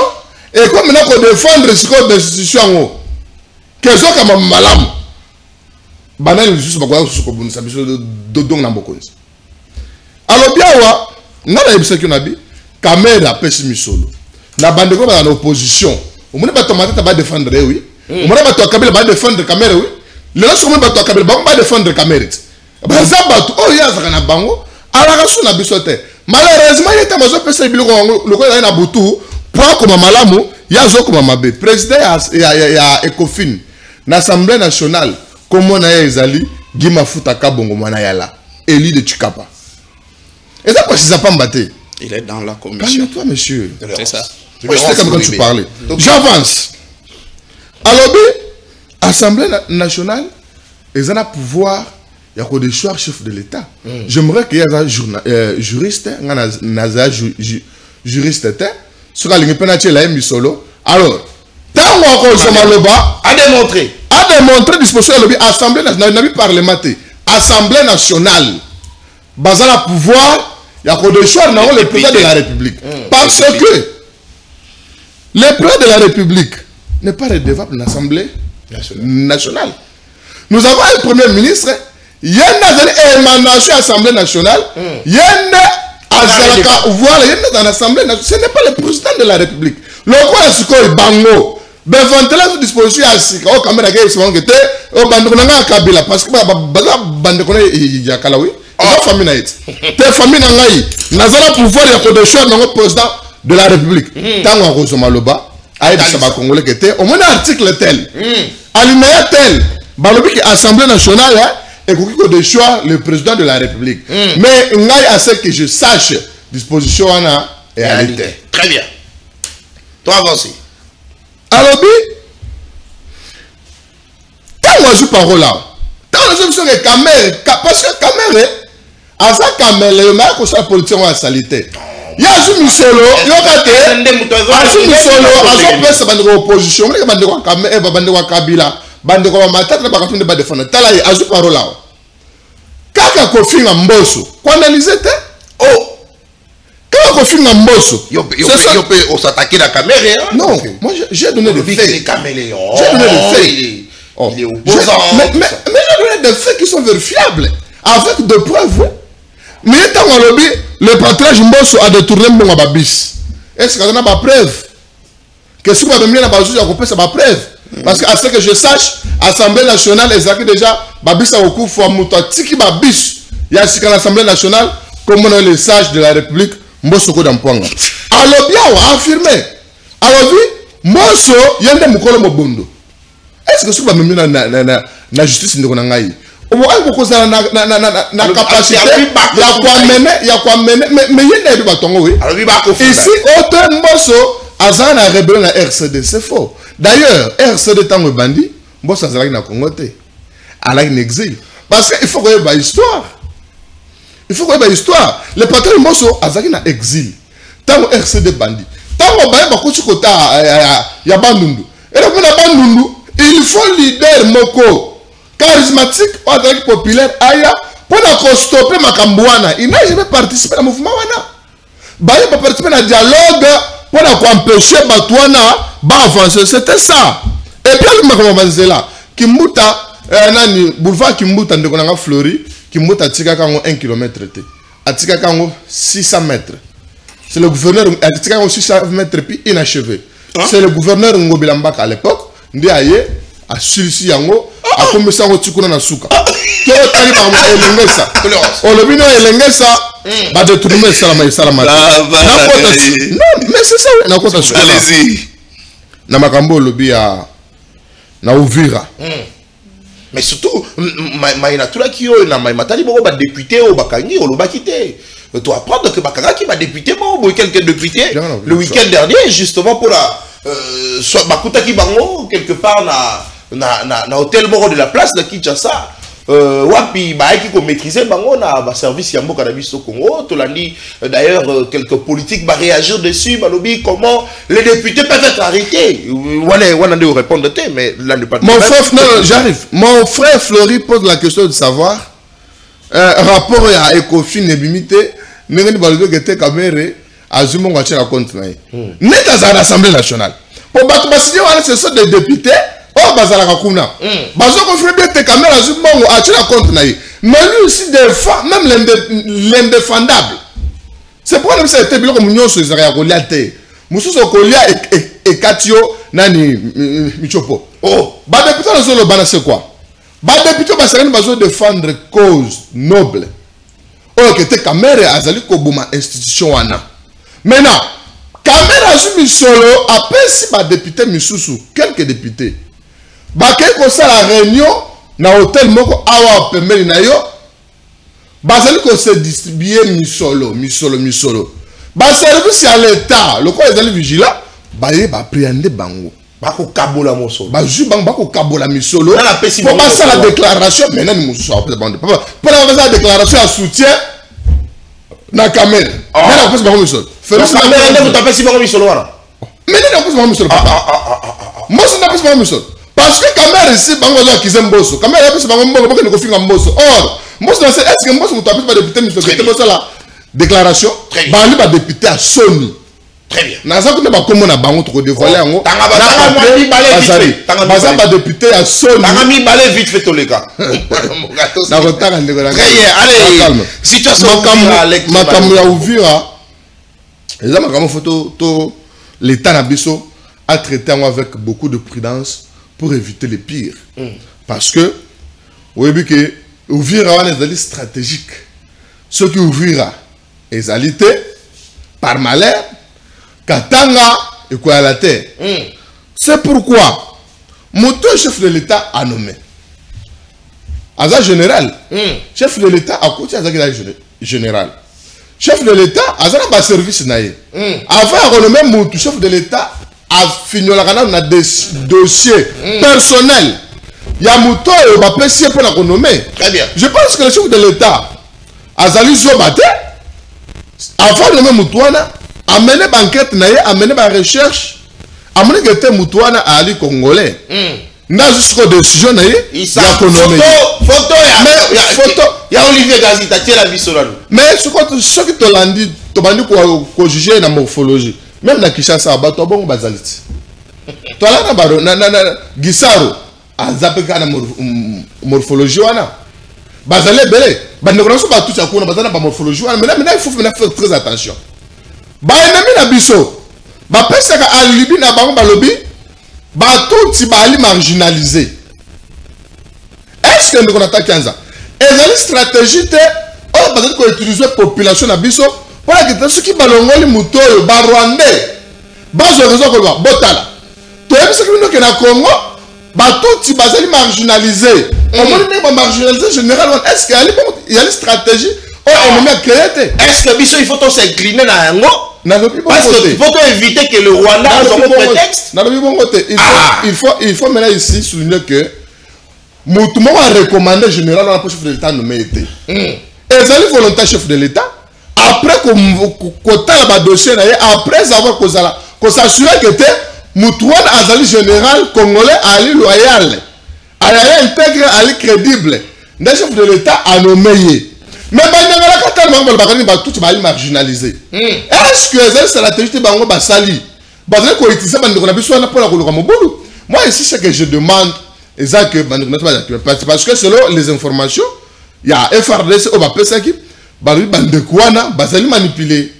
et comme on a défendre l'institution que zo kama malam banal juste bakwa suko bunisa biso dodong na mbokonzi alors bien wa ngana yebisa ki nabi Kamera pesi misolo na bandeko ba na opposition omone ba tomata ba défendre oui omone ba to Kabila ba défendre Kamera oui le reste omone ba to Kabila ba défendre Kamera ba za ba to o ya zaka na bango ala ka suna biso te malheureusement il était mazo pesa biloko le ko na butu pour comme malamu ya zo comme mabe président ya Ecofin l'Assemblée nationale, comme on a ezali, Guima Futa Kabongo Manayala, Eli de Chikapa. Et ça, c'est ça pas m'battre. Il est dans la commission. Calme-toi, monsieur. C'est ça. Moi, je sais comme quand tu parlais. J'avance. Alors, l'Assemblée nationale, ils ont un pouvoir, il y a des choix chef de l'État. J'aimerais qu'il y ait un juriste, un juriste, sur la ligne pénale, la solo. Alors, tant qu'on a démontré disposition de l'Assemblée nationale, parlementaire, Assemblée nationale, basant le pouvoir, il y a des choix dans le président de la République. Parce que le président de la République n'est pas redevable de l'Assemblée nationale. Nous avons un premier ministre, il y a une émanation à l'Assemblée nationale, il y a dans l'Assemblée nationale, ce n'est pas le président de la République. Le quoi est bango? Ben ventilation disposition à Sika au caméra qui est que te au bandona Kabila parce que bandekona ya Kalawi la famille na it te famille na ngai nazala pouvoir ya ko de choix na président de la République tango a kozoma loba aide sa congolais que te au moins article tel alinéa tel balobi que Assemblée nationale et ko de choix le président de la République mais ngai à ce que je sache disposition ana et réalité. Très bien. Toi avancez. Alors, tant que je parle là, tant que je suis Kamera, parce que Kamera, à sa Kamera, il y a un politique en salité. Il y a un solo, il y a un solo, il y a une opposition, il y a une Kamera, il y a Kabila, il y a une Matata, il y a une défense. Tant que je parle là, quand Kofi Mbosso, quand analyser, oh, quand on filme un mbosso, on s'attaquer la caméra. Non, moi j'ai donné des faits. J'ai donné des faits. Il est opposant. Mais j'ai donné des faits qui sont vérifiables. Avec des preuves. Mais tant qu'on lobby, le partage mbosso a détourné mon babis. Est-ce qu'on a ma preuve? Qu'est-ce qu'on a mis dans la base? C'est ma preuve. Parce qu'à ce que je sache, l'Assemblée nationale, ils ont déjà babis a au coup for mouta tiki babis. Il y a l'Assemblée nationale, comme on a les sages de la République. Mbosoko d'Ampuanga. Alors bien, on a affirmé. Alors oui, Mbosso, il y a un mukolo mobondo. Est-ce que ce que même na justice ndeko na ngai? On va beaucoup ça na capacité. Il y a quoi mener, mais il y a des bâtons oui. Alors il va ici, autant Mbosso, Azan a rebelle na RCD, c'est faux. D'ailleurs, RCD tango bandi, Mbosso azalaki na Congo te. Ala en exil. Parce qu'il faut qu'il y ait une histoire. Il faut qu'il y ait une histoire. Le patron Mbosso azalaki na exil. Tango RCD bandi. Tango baye bakuchi kota ya bandundu. Et donc na bandundu, il faut leader moko charismatique ou populaire aya pour stopper Makambouana. Il n'a jamais participé au mouvement wana. baye ba participer na dialogue pour empêcher batouana ba avancer, c'était ça. Et puis le makambo banzela Kimbuta nani boulevard Kimbuta ndeko nanga Flori Kimbuta tika kango 1 km te atika kango 600 mètres. C'est le gouverneur atika kango 600 mètres puis inachevé. C'est le gouverneur Ngobila Mbaka à l'époque ndi aye a sulisi yango a commencé à tikuna na suka. To tali ba elengesa. O le bino elengesa ba détourner salama. Non, mais c'est ça na kota suka. Allez-y. Na makambo lobi ya na Uvira. Mais surtout maina tula kiyo na matali boko ba député au bakangi au lobakité. Tu apprendre que bakanga qui va député bon quelques députés le week-end dernier justement pour la soit bakuta ki bango quelque part na hôtel moro de la place de Kinshasa. Wapi ba qui ko maîtriser bango na ba service ya mboka na biso Congo to landi d'ailleurs quelques politiques va réagir dessus balobi comment les députés peuvent être arrêtés. Voilà de répondre mais là ne pas. Mon frère non, j'arrive. Mon frère Fleury pose la question de savoir rapport à Ecofin et Bimité n'engeni balobi que te caméré azumo ngati na compte na. Net à l'Assemblée nationale. Pour battre basigné wala ce sont des députés. Oh, bazalaka kuna. Bazo confirmer bien tes caméras sur mon a la compte naï. Mais lui aussi défend même l'indéfendable. C'est pour ça que c'était bien comme nous sur Israël Goliath. Mususu Kolia et Katio nani Michopo. Oh, ba député dans le bana c'est quoi? Ba député basakani bazo défendre cause noble. Oh que tes caméras azali ko boma institution wana. Maintenant, caméra sur Misolo après si ba député Misusu quelques députés bakay ko sala réunion na hôtel moko awa pembeli na yo bazali ko se distribuer misolo ba service à l'état le quoi ezali vigilant baye ba priande bango bako kabola mosolo ba ju bango bako kabola misolo pour passer la déclaration maintenant ni musu après bande pour passer la déclaration à soutien na caméra na passer bango misolo Félix caméra ne vous tapez si bango misolo wana mais na passer bango misolo moi je na passer bango misolo. Parce que caméra ici, bango za kizemboso. Caméra ici, bango mbongo boko niko finga mboso. Or, mboso na c'est est-ce que mboso mutapi pas député monsieur que mboso la déclaration. Bali ba député à Sony. Très bien. Na za ko ne ba komo na bango to dévoiler yango. Tanga mi balé vite. Baza ba député à Sony. Tanga mi balé vite fait to les gars. Na ko tanga ndeko na. Très bien. Allez. Situation makambo ya Uvira. Les makambo photo to l'état na biso a traité avec beaucoup de prudence. Pour éviter le pire. Parce que, vous voyez que Uvira est des stratégique. Ce qui Uvira est alité par malheur, Katanga et quoi à la terre. C'est pourquoi mon chef de l'État a nommé. Aza général. Chef de l'État a côté Aza général. Chef de l'État a un service naïe. Avant de renommer mon chef de l'État, a fini la des dossiers personnels. Il y a Mouto et Bapessie pour la renommer. Très bien. Je pense que le chef de l'État a Zali Zobate avant de nommer Moutouana, amener banquette, amener ma recherche, amener que Moutouana à Ali Congolais. N'a jusqu'aux décisions il y a photo il y a Olivier Gazita qui est la vie sur la. Mais ce qui te l'a dit, tu vas dire qu'on juge la morphologie. Même na Kinshasa bato bon bazaliti. To la na baro na Gisaro azapeka na morphologie wana. Bazale belé. Ba ne connaissons pas tout ça kuna bazana ba morphologie wana. Mais il faut faire très attention. Ba ennemi na biso. Ba pesa ka alibi na bango balobi. Ba tout ti ba ali marginalisé. Est-ce que nous on attaque Kanza? Ezali stratégie te on bazali ko utiliser population na biso. Pour que ceux qui balongoli mutoyo ba Rwandais bazo raison ko ba botala to yebisa que na Congo ba tout bazali marginalisé on moni ba marginalisé général est-ce qu'il y a une stratégie ennemi a créé est-ce que biso il faut s'incliner na yango parce que faut éviter que le Rwanda ait un prétexte il faut maintenant ici souligner que Moutouma a recommandé général dans la chef de l'État nommé été et ça les volontaires chef de l'État après qu'on dossier après avoir s'assurer que Moutouane Azali général congolais Ali loyal Ali intègre Ali crédible le chef de l'État a nommé mais le bagani ba tout ba marginalisé. Est-ce que c'est la stratégie de bango ba sali? Bazali ko utiliser ba ndeko na biso na pour la koloka mobulu. Moi ici ce que je demande c'est que parce que selon les informations, il y a FRDC au ba pesa ki ba ndeko wana bazali manipuler.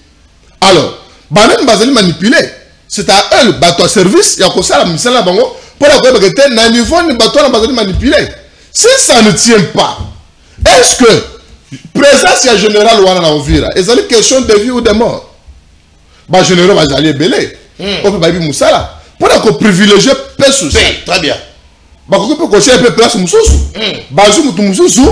Alors, bazali manipuler. C'est à eux bateau service, il y a comme ça la mission là bango pour la quoi que na niveau ni bateau na bazali manipuler. Si ça ne tient pas, est-ce que présence ya général wana na Ovira, ezali question de vie ou de mort? Ba général bazali belé. On peut babi musala pour la ko privilégier personne. Très bien. Ba ko peut cocher un peu place mususu. Ba zu mutu mususu,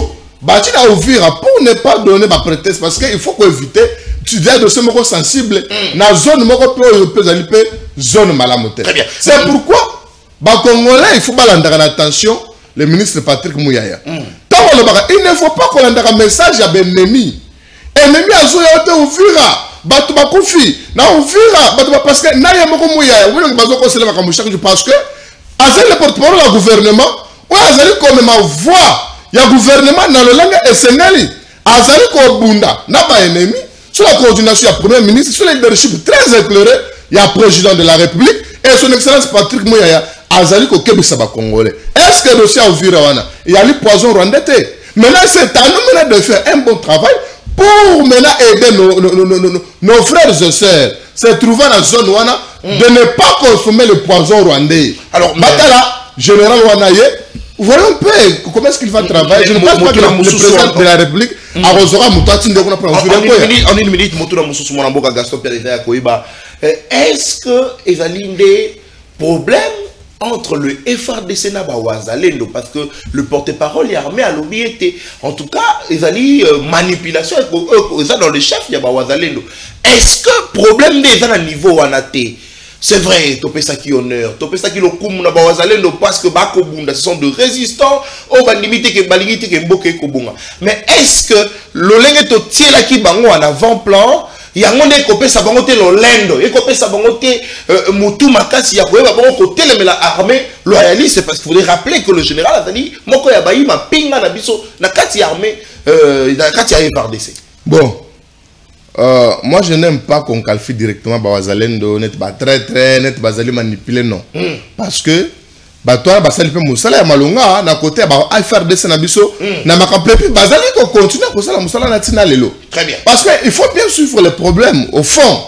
ba ti na Ovira pour ne pas donner ba prétexte parce que il faut éviter tu dis de ce mot sensible na zone moko peut ezali pe zone malamote. Très bien. C'est pourquoi ba Congolais il faut balandaka na attention le ministre Patrick Mouyaya. Il ne faut pas qu'on ait un message à l'ennemi. Ennemi a joué à Ovira. Batu bakufi. Na Ovira. Parce que na yamoko Mouyaya. Oui, on va conseiller ma camouflage parce que Azali le porte-parole du gouvernement. Ou Azali comme ma voix. Il y a gouvernement dans le langue SNL. Azali ko bunda. N'a pas ennemi. Sur la coordination, il y a premier ministre. Sur le leadership très éclairé, il y a président de la République. Et son excellence Patrick Mouyaya. Azali ko kebisaba Congolais. Est-ce que le dossier Ovira wana il y a le poison rwandais? Maintenant c'est à nous maintenant de faire un bon travail pour maintenant aider nos frères et sœurs se trouvant dans la zone wana de ne pas consommer le poison rwandais. Alors Batala général Wanaye, voyons un peu comment est-ce qu'il va travailler. Je ne pense pas que le président de la République arrosera Moutati de en une minute Moutouda Moussous Monamboka Gaston Pierre Koiba. Est-ce que Ezali des problèmes entre le FRDC et Wazalendo, parce que le porte-parole est armé à l'obéité. En tout cas, ils ont manipulation dans le chef de Wazalendo. Est-ce que problème des à niveau anaté? C'est vrai, topé ça qui honneur, topé ça qui le koum na Wazalendo parce que Bakobunda, ce sont de résistants au bandimité que baligité que mboke kobunga. Mais est-ce que le lengue to tie la ki bango en avant-plan? Il y a un copé sabangoté l'Olendo, et copé sabangoté Moutou Makasi, il y a un côté la armée loyaliste, parce qu'il faudrait rappeler que le général a dit Moko Yabayi ma pinga na biso na kati armée na kati FRDC. Bon, moi je n'aime pas qu'on qualifie directement Wazalendo, net ba très net Bazali manipulé non, parce que toi basali pe musala ya malonga na côté ba FRDC na biso na makampepi bazali ko continuer ko sala musala na tina lelo. Très bien. Parce que il faut bien suivre les problèmes au fond.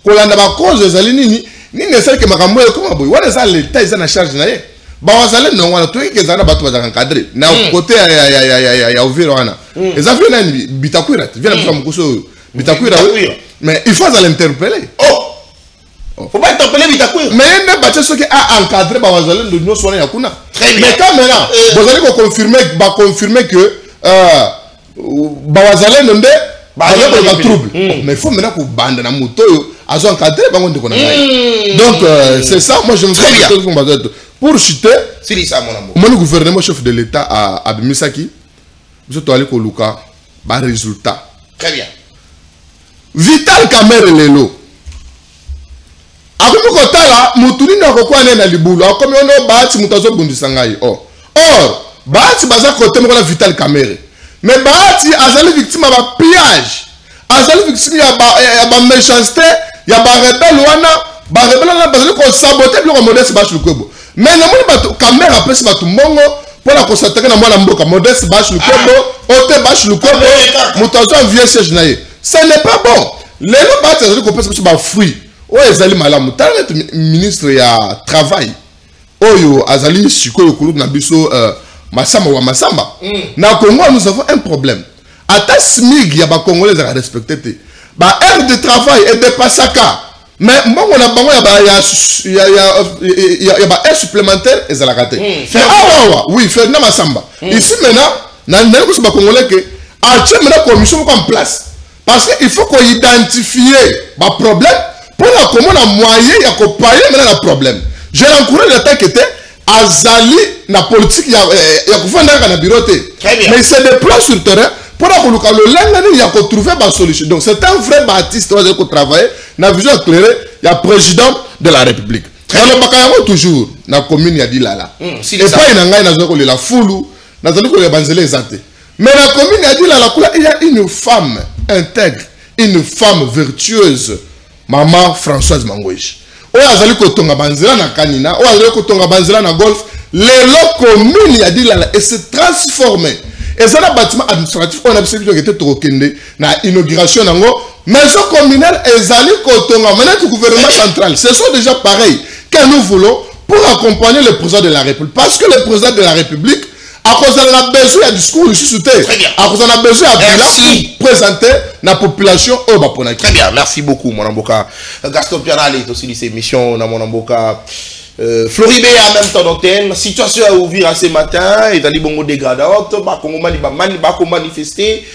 Ko landa ba cause ezali nini ne sait que makambo e comment boy wana za l'état ils en charge na ye. Ba wazali no wana to ke zana batu ba encadrer na côté ya Ovira wana. Eza fait na Bitakwira, vient na mukoso Bitakwira mais il faut l'interpeller. Faut pas interpeller Bitakwira. Mais il n'y a pas ceux qui a encadré Wazalendo de nous soigner Yakuna. Très bien. Mais quand maintenant, vous allez confirmer que Wazalendo est trouble. Mais il faut maintenant que bande na moto a encadré donc c'est ça. Moi je me dis pour chuter, c'est ça mon amour. Mon gouvernement chef de l'État à Misaki, je dois aller au Luka, résultat. Très bien. Vital Kamerhe lelo. Ako kotala mutuni na kokwa na libulu akomi ono baati mutazo bundisa ngai or baati baza kote moko na Vital Kamerhe mais baati azali victime ba pillage azali victime ya ba méchanceté ya ba rebelle wana bazali ko saboter biloko Modeste Bache Lukwebo mais na moni bato Kamerhe apesi bato mbongo pona ko s'attaquer na mwana mboka Modeste Bache Lukwebo ote Bache Lukwebo mutazo vieux siège na ye. Ce n'est pas bon. Lelo baati azali ko pesa ba fruit. Oyo ezali malamu tala ministre ya travail oyo azali sikoyo kulu na biso masamba wa masamba na Congo nous avons un problème ata SMIC ya ba congolais à respecter te ba heure de travail et de pasaka mais mbongo na bango ya ba heure supplémentaire ezalaka te oui faire na masamba ici maintenant na ko ba congolais que a maintenant commission en place parce que il faut qu'on identifie ba problème pour la commune a moyen il y a qu'on parler maintenant le problème. Je l'encourage le temps que était azali na politique il y a qu'on fait dans la bureau mais c'est des plans sur terrain pour la colocar le langue il y a qu'on trouver ma solution. Donc c'est un vrai baptiste qui travaille na vision éclairée il y a président de la République. Dans le Bakayango toujours na commune il y a dit là et pas il n'engagne na zoko la foulu na zoko le banzele ezate mais la commune il y a dit là il y a une femme intègre, une femme vertueuse, maman Françoise Mangoueji. Oyo azali kotonga banzela na kanina, oyo azali kotonga banzela na golf, lelo commune ya dilala et se transformer. Et ça le bâtiment administratif on a besoin de était trokende na inauguration nango, maison communale ezali kotonga maintenant le gouvernement central. Ce sont déjà pareil que nous voulons pour accompagner le président de la République parce que le président de la République à cause de la besoin du discours soutien, à cause de la besoin de présenter la population au Bapona. Très bien, merci beaucoup mon amboka. Gaston Piana est aussi de ces missions dans mon amboka. Floribé en même temps d'antenne, situation a ouvert ce matin, et dans les bons dégradants, bah manifester,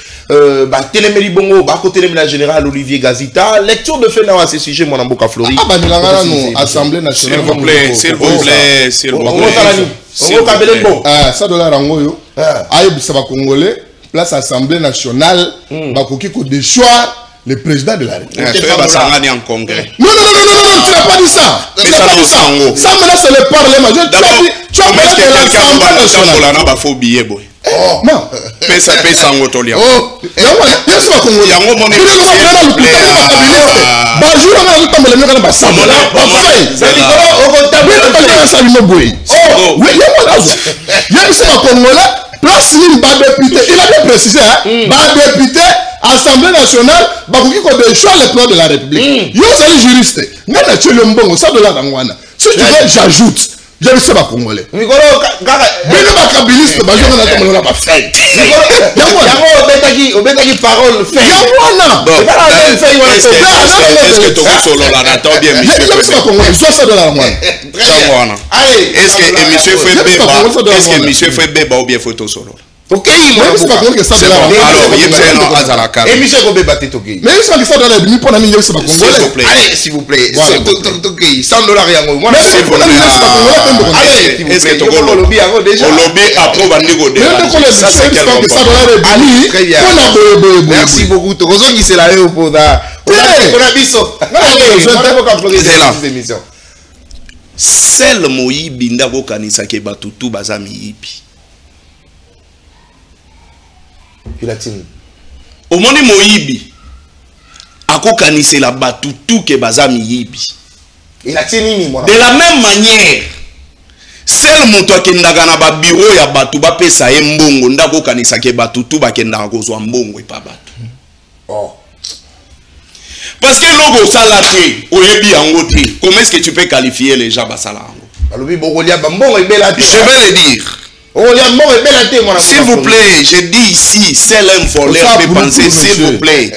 téléméli bongo, bah côté la générale Olivier Gazita, lecture de fait à ce sujet mon amboka Floribé. Ah bah nous Assemblée nationale. S'il vous plaît, s'il vous plaît, s'il vous plaît. Ça de la rangoyo. Aïe ça va congolais, place Assemblée nationale, bah koki ko de choix. Le président de la République. En congrès. Non, tu n'as pas dit ça. Tu n'as pas dit ça. Ça, maintenant, c'est le Parlement. Tu as parlé de l'Assemblée nationale. Non. Pesa ngotolia. Oh, yes, ma Congolais. Yango moni. Place il va député, il a bien précisé, va député, Assemblée nationale, va de choix le plan de la République. Yo, c'est juriste. N'a tu le mbongo, ça de la rangwana. Si tu veux, j'ajoute. Je ne sais pas congolais. Mais le kabiliste, je ne sais pas fait. Obetaki parole fait. Est-ce que tu as solo là, attends bien, monsieur. Je ne sais pas congolais, je ça de la rangwana. Est-ce que monsieur Febeba ou bien photo solo? Ok, moi c'est pas que ça de la alors il y a un azalaka. Et monsieur Gobeba t'es ok. Mais c'est pas que ça de la demi pour nami c'est pas congolais. Allez s'il vous plaît. OK, $100 yango. Moi c'est pour allez, est-ce que tu as lobby déjà? Lobby après va négocier. Ça c'est que ça de la demi. Très bien. Merci beaucoup. Tokozo qui c'est là pour da. On a biso. C'est là. Sel moyibi ndako kanisa ke batutu bazami yibi. Au monde moyibi akokanise la batutu ke bazami yibi. De la même manière, sel moto akendaka na ba bureau ya batu ba pesa ye mbongo ndako kanisa ke batutu bakendaka kozwa mbongo e pa batu. Oh. Parce que logo salate oyebi yango te. Comment est-ce que tu peux qualifier les gens basala yango? Je vais le dire. S'il vous plaît, je dis ici, c'est un voleur peut penser, s'il vous plaît.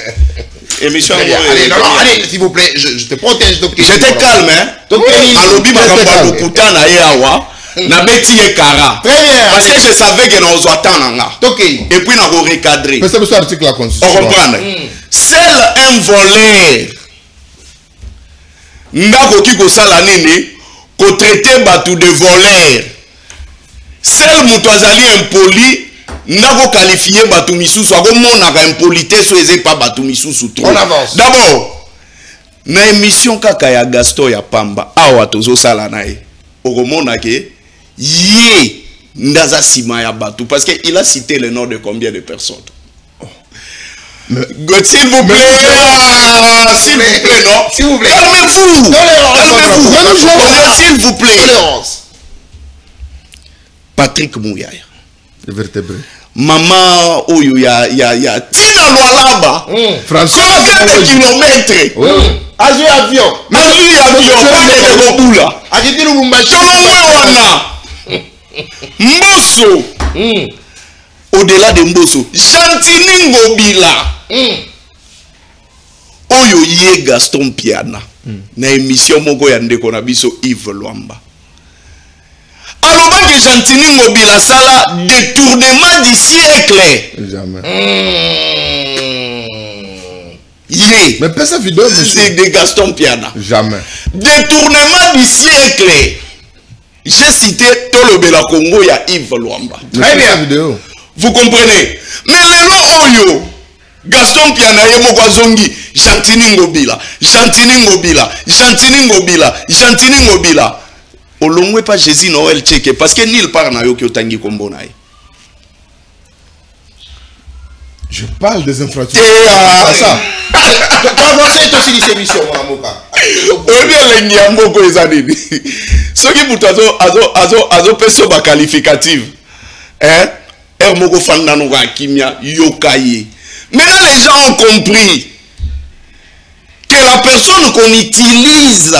Émission. Allez, s'il vous plaît, je te protège. J'étais calme, hein. Alobi makamba lokuta na yawa. Na beti ye kara. Très bien. Parce que je savais que nous attendons. Et puis nous recadrer. Mais c'est pour article la Constitution. On comprend. Seul un voleur. Ndako ki ko sala nini ko traiter batu de voleur. Seul mutu azali impoli ndako qualifier batu misusu akomona ka impolité so eze pa batu misusu trop. On avance. D'abord, na émission kaka ya Gaston ya Pamba awa tozo sala na ye. Okomona ke yé ndaza sima ya batu parce que il a cité le nom de combien de personnes. S'il vous plaît, s'il vous plaît, non? S'il vous plaît. Calmez-vous. Calmez-vous. S'il vous plaît. Tolérance. Patrick Mouyaya. Vertébré. Maman oyo ya Tina Lualaba. François. Combien de kilomètres? Azui avion. Azui avion. Pas de Boboula. Agiti Lubumbashi. Wana. Mbosso. Au-delà de Mbosso. Chantini Ngobila. Oyo ye Gaston Piana. Na émission moko ya ndeko na biso Yves Luamba. Alors que Chantini Ngobila sala détournement du siècle. Jamais. Yé. Mais pas sa vidéo. C'est de Gaston Piana. Jamais. Détournement du siècle. J'ai cité Tolobela Congo ya Yves Luamba. Très bien. Vidéo. Vous comprenez? Mais le Oyo, Gaston Piana Yemoko Zongi, Chantini Ngobila, Chantini Ngobila, Chantini Ngobila, Chantini Ngobila. Olongwe pas Jésus Noël Tcheke parce que nil part na yo ki otangi kombo na ye. Je parle des infrastructures. Ça. Tu as avancé aussi les émissions, mon amour. bien les Niamboko et Zanini. Ce qui pour toi, personne qualificative. Hein? Hermoko Fandanouga Kimia Yokaye. Maintenant, les gens ont compris que la personne qu'on utilise,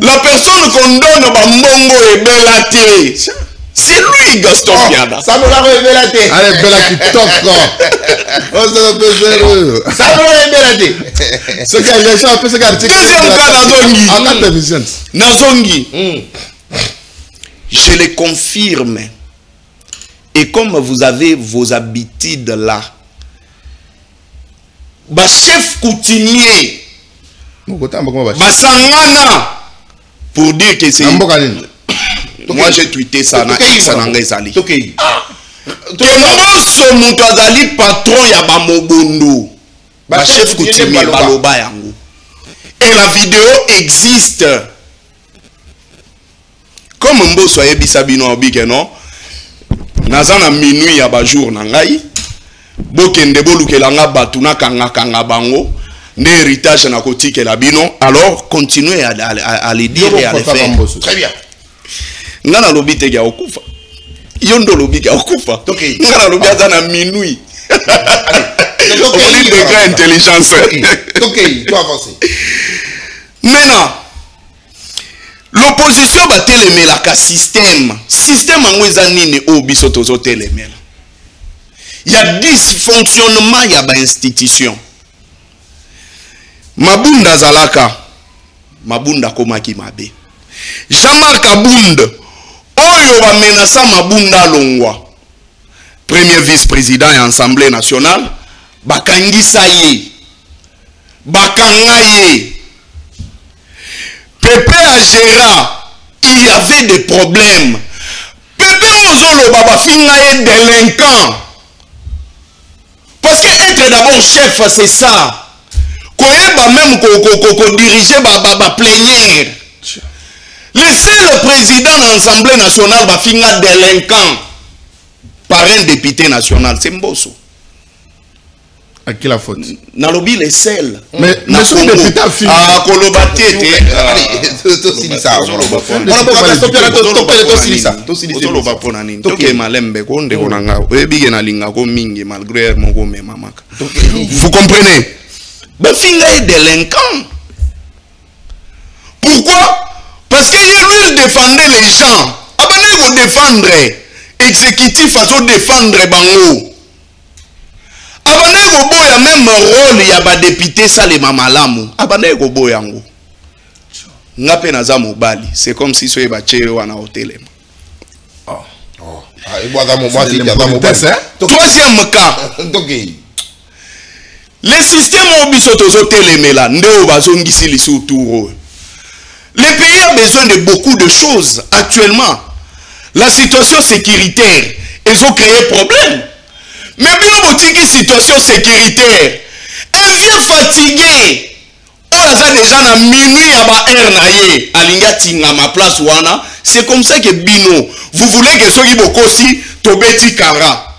la personne qu'on donne à Mongo et Belaté, c'est lui, Gaston Piada. Ça me l'a révélé. Allez, Bella qui toque. Oh, c'est un peu zéro. Ça me l'a révélé. Ce qui est les gens, ce qui est deuxième cas, Nazongi. Nazongi. Je le confirme. Et comme vous avez vos habitudes là, bah chef coutumier, bah sangana, pour dire que c'est... Moi j'ai tweeté ça na Xanangezali. Que Mbosso Moutazali patron ya ba Mobondo. Bah chef coutumier baloba yango. Et la vidéo existe. Comme Mbosso ayebisa bino obike non. Naza na minuit ya ba jour na ngai. Bokende bolukela nga batu na kanga bango. Ne héritage na kotikela bino. Alors continuez à les dire et à les faire. Très bien. Ngana lobi te ya okufa. Yondo lobi ya okufa. Ngana lobi azana minuit. On est de grande intelligence. Ok, tu avances. Maintenant, l'opposition va téléméla système. Système en ouezanine au bisotozo téléméla. Il y a dysfonctionnement, il y a une institution. Mabunda Zalaka. Mabunda Komaki Mabe. Jean-Marc Abound. Oyo va menacer Mabunda Longwa. Premier vice-président et Assemblée nationale. Bakangi Saye. Bakangaye. Pépé Agera. Il y avait des problèmes. Pépé Ozolo Baba Fingaye délinquant. Parce que être d'abord chef, c'est ça. Koyeba même diriger ba plénière. Laissez le président de l'Assemblée nationale va finir délinquant par un député national. C'est Mbosso. À qui la faute? Nalobi les seuls. Mais ce député a fini. Ah, Kolobate. Vous comprenez? Bafinga est délinquant. Pourquoi? Parce que lui, il défendait les gens. Abandonné vous défendre. Exécutif à défendre Bango. Abandonné vous boya même rôle, il y a des députés, ça les mamalamu. Abandonné vous boya ngo. Ngape naza mobali. C'est comme si soye bachere wana hôtel. Troisième cas. Les systèmes ont bisotozo télémela. Ndeo bazongisi lisu touro. Le pays a besoin de beaucoup de choses actuellement. La situation sécuritaire, ils ont créé problème. Mais bien une situation sécuritaire, un vieux fatigué, on a déjà na minuit à ba ernaye, alinga tinga ma place wana. C'est comme ça que Bino, vous voulez que ceux qui bokosi tobeti kara.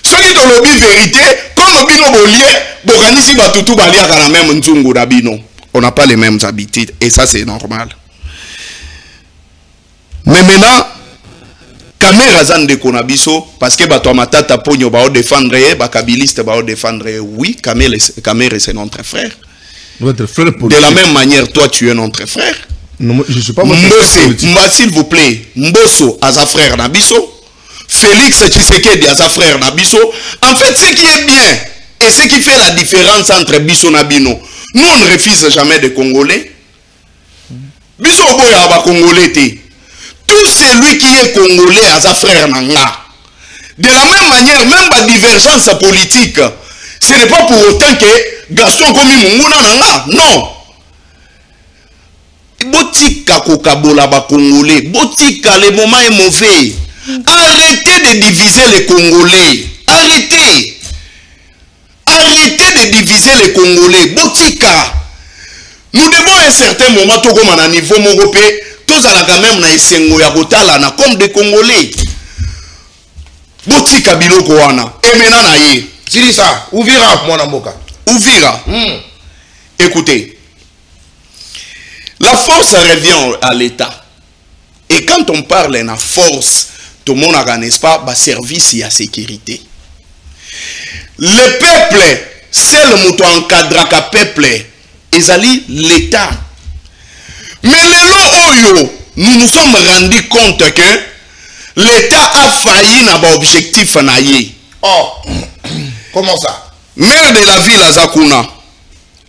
Ceux qui ont lobby vérité, comme Bino bolier, bokanisi batutu balia kana même nzungu da Bino. On n'a pas les mêmes habitudes et ça c'est normal. Mais maintenant, caméra zande konabiso parce que bato matata ponyo ba défendre ba kabiliste ba défendre oui, caméra c'est notre frère. Votre frère de la même manière toi tu es notre frère. Non, je suis pas votre frère. S'il vous plaît, Mbosso a sa frère Nabiso, Félix Tshisekedi a sa frère Nabiso. En fait, ce qui est bien et ce qui fait la différence entre Biso Nabino, nous on ne refuse jamais de Congolais. Biso boya ba Congolais té. Tout celui qui est congolais à sa frère Nanga. De la même manière, même la divergence politique, ce n'est pas pour autant que Gaston Komi Munguna Nanga. Non. Botika kokabola ba Congolais. Botika, le moment est mauvais. Arrêtez de diviser les Congolais. Arrêtez. Arrêtez de diviser les Congolais. Botika. Nous devons à un certain moment, tout comme à un niveau européen, tous à la même na esengo ya kotala na comme des Congolais. Botika biloko wana. Et maintenant na ye. C'est ça. Ouvira, mon amboka. Ouvira. Écoutez, la force revient à l'État. Et quand on parle de la force, tout le monde a, n'est-ce pas, service et à sécurité. Le peuple, c'est le mouton encadré le peuple, et l'État. Mais nous nous sommes rendus compte que l'État a failli dans l'objectif. Oh, comment ça? Maire de la ville Azakuna,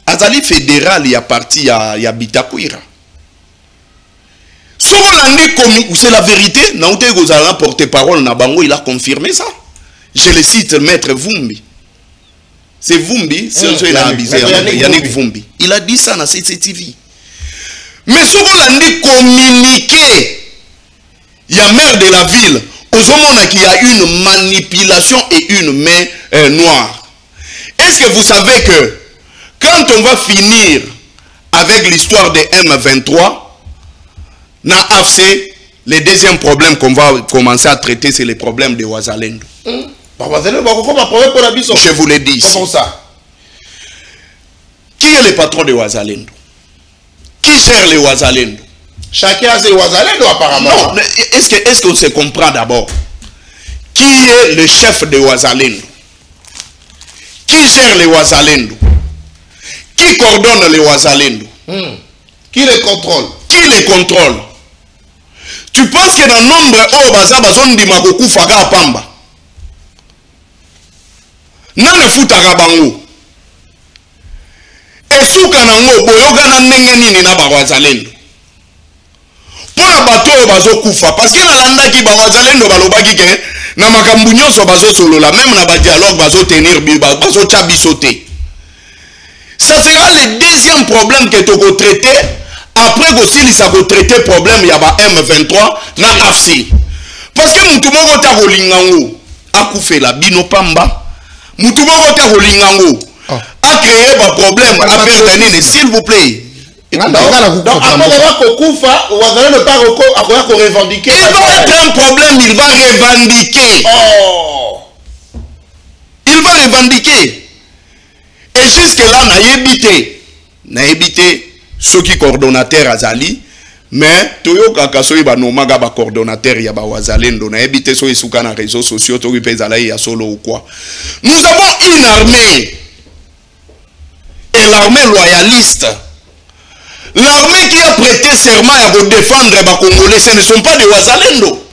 Azali fédéral, il y a parti à Bitakwira. C'est la vérité. Naouté porte-parole Nabango, il a confirmé ça. Je le cite, Maître Vumbi. C'est Vumbi, c'est Yannick Vumbi. Il a dit ça dans CCTV. Mais ce qu'on a dit communiqué, il y a maire de la ville, aux hommes qui a une manipulation et une main noire. Est-ce que vous savez que quand on va finir avec l'histoire de M23, dans AFC, le deuxième problème qu'on va commencer à traiter, c'est le problème de Ouazalendo. Je vous l'ai dit ici. Comment ça? Qui est le patron de Ouazalendo? Qui gère les Ouazalendo? Chacun a ses Ouazalendo apparemment. Non, est-ce qu'on se comprend d'abord? Qui est le chef de Ouazalendo? Qui gère les Ouazalendo? Qui coordonne les Ouazalendo? Qui les contrôle? Qui les contrôle? Tu penses que dans le nombre où Bazon di Makoku Faga Pamba, n'a le fout à Rabango. Et sous Kanango, Boyoga n'a n'engeni na Bazalendo. Pour la bateau Bazo Koufa, parce que na landa ki Bazalendo balobaki ke na makambunyo so Bazo solo la même na ba dialogue Bazo tenir biba Bazo chabi sauter. Ça sera le deuxième problème que tu vas traiter. Après aussi, il va traiter le problème, il y a M23 dans AFC. Parce que Moutoumoko ta rolingango a coupé la bino pamba. Moutoumoko ta rolingango a créé un problème à faire tenir, s'il vous plaît. Donc, après Koufa, Ouazalendo ne pas revendiquer. Il va être un problème, il va revendiquer. Oh. Il va revendiquer. Et jusque-là, n'a évité ceux qui coordonnateurs Azali, mais Toyo Kakasoy Banomaga ba coordonnateur ya ba Ouazalendo, n'a évité ceux qui sont sur les réseaux sociaux, Toyo Pezala ya solo ou quoi. Nous avons une armée, et l'armée loyaliste, l'armée qui a prêté serment à défendre les Congolais, ce ne sont pas des Ouazalendo.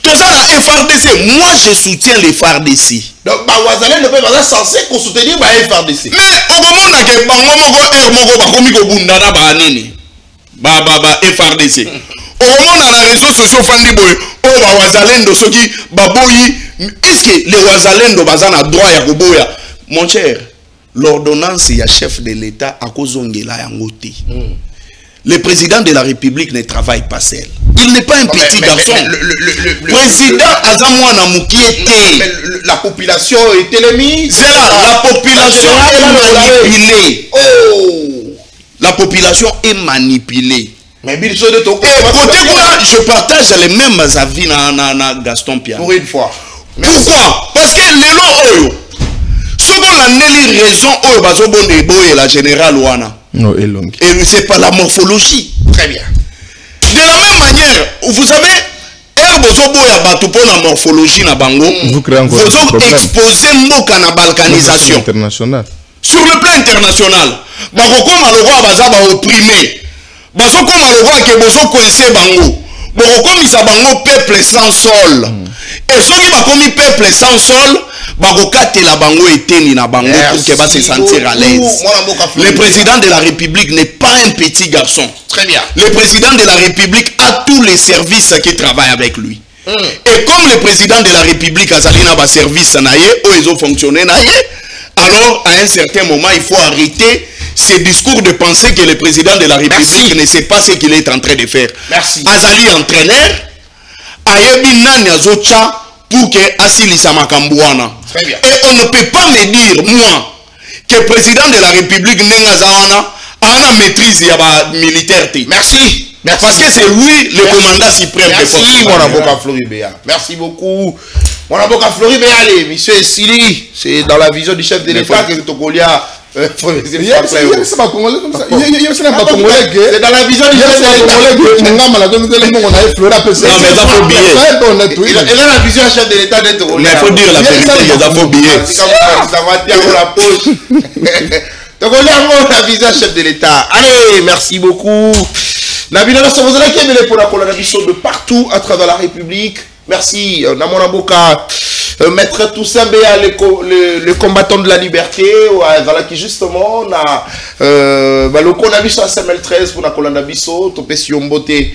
Tout ça, la FRDC, moi je soutiens les FRDC. Donc, Ouazalendo peut être censé soutenir la FRDC. Mais au moment où FRDC, au moment où les réseaux sociaux font des Ouazalendo, ceux qui baboyi, est-ce que les Ouazalendo ont droit à Goboya? Mon cher, l'ordonnance et le chef de l'État à cause de la Yangote. Le président de la République ne travaille pas seul. Il n'est pas un petit garçon. Le président Azamouana Moukiete. La population est ennemie. La population est manipulée. Oh. La population est manipulée. Mais côté moi, je partage les mêmes avis dans Gaston Pierre. Pour une fois. Merci. Pourquoi? Parce que les lois, ce qu'on a raison, la générale Ouana. Non, et c'est pas la morphologie. Très bien. De la même manière, vous savez, la morphologie na bango, vous exposez la balkanisation internationale. Sur le plan international, Bakoko Maloroa Bazaba opprimé. Bazoko Maloroa ke bozo coincé bango. Bakoko misa bango peuple sans sol. Et ceux qui bakomi peuple sans sol, Bakokate la bango eteni na bango pour que va se sentir à l'aise. Le président de la République n'est pas un petit garçon. Très bien. Le président de la République a tous les services qui travaillent avec lui. Et comme le président de la République a sali na ba service naie, où ils ont fonctionné naie, alors à un certain moment il faut arrêter ce discours de penser que le président de la République ne sait pas ce qu'il est en train de faire. Merci. Azali entraîneur, ayebi nani azocha pour que asilisa makambouana. Très bien. Et on ne peut pas me dire, moi, que le président de la République Nengazawana a une maîtrise militaire. Merci. Parce que c'est lui le commandant suprême. Merci, mon avocat Floribéa. Merci beaucoup. On a beaucoup à Floride, mais allez, monsieur Sili, c'est dans la vision du chef de l'État que Tokolia. C'est dans la vision du chef de l'État. C'est dans la vision du chef de l'État d'être mais il faut dire la vérité, il y a des faux billets. Ça va tirer la poche. Donc on a la vision du chef de l'État. Allez, merci beaucoup. Nabila, nous sommes là pour la collaboration de partout à travers la République. Merci, Namona Boka, Maître Toussaint Béa, le combattant de la liberté, voilà qui justement on a le Konabiso à SML13 pour la Kolanabiso, Topesio Mbote, et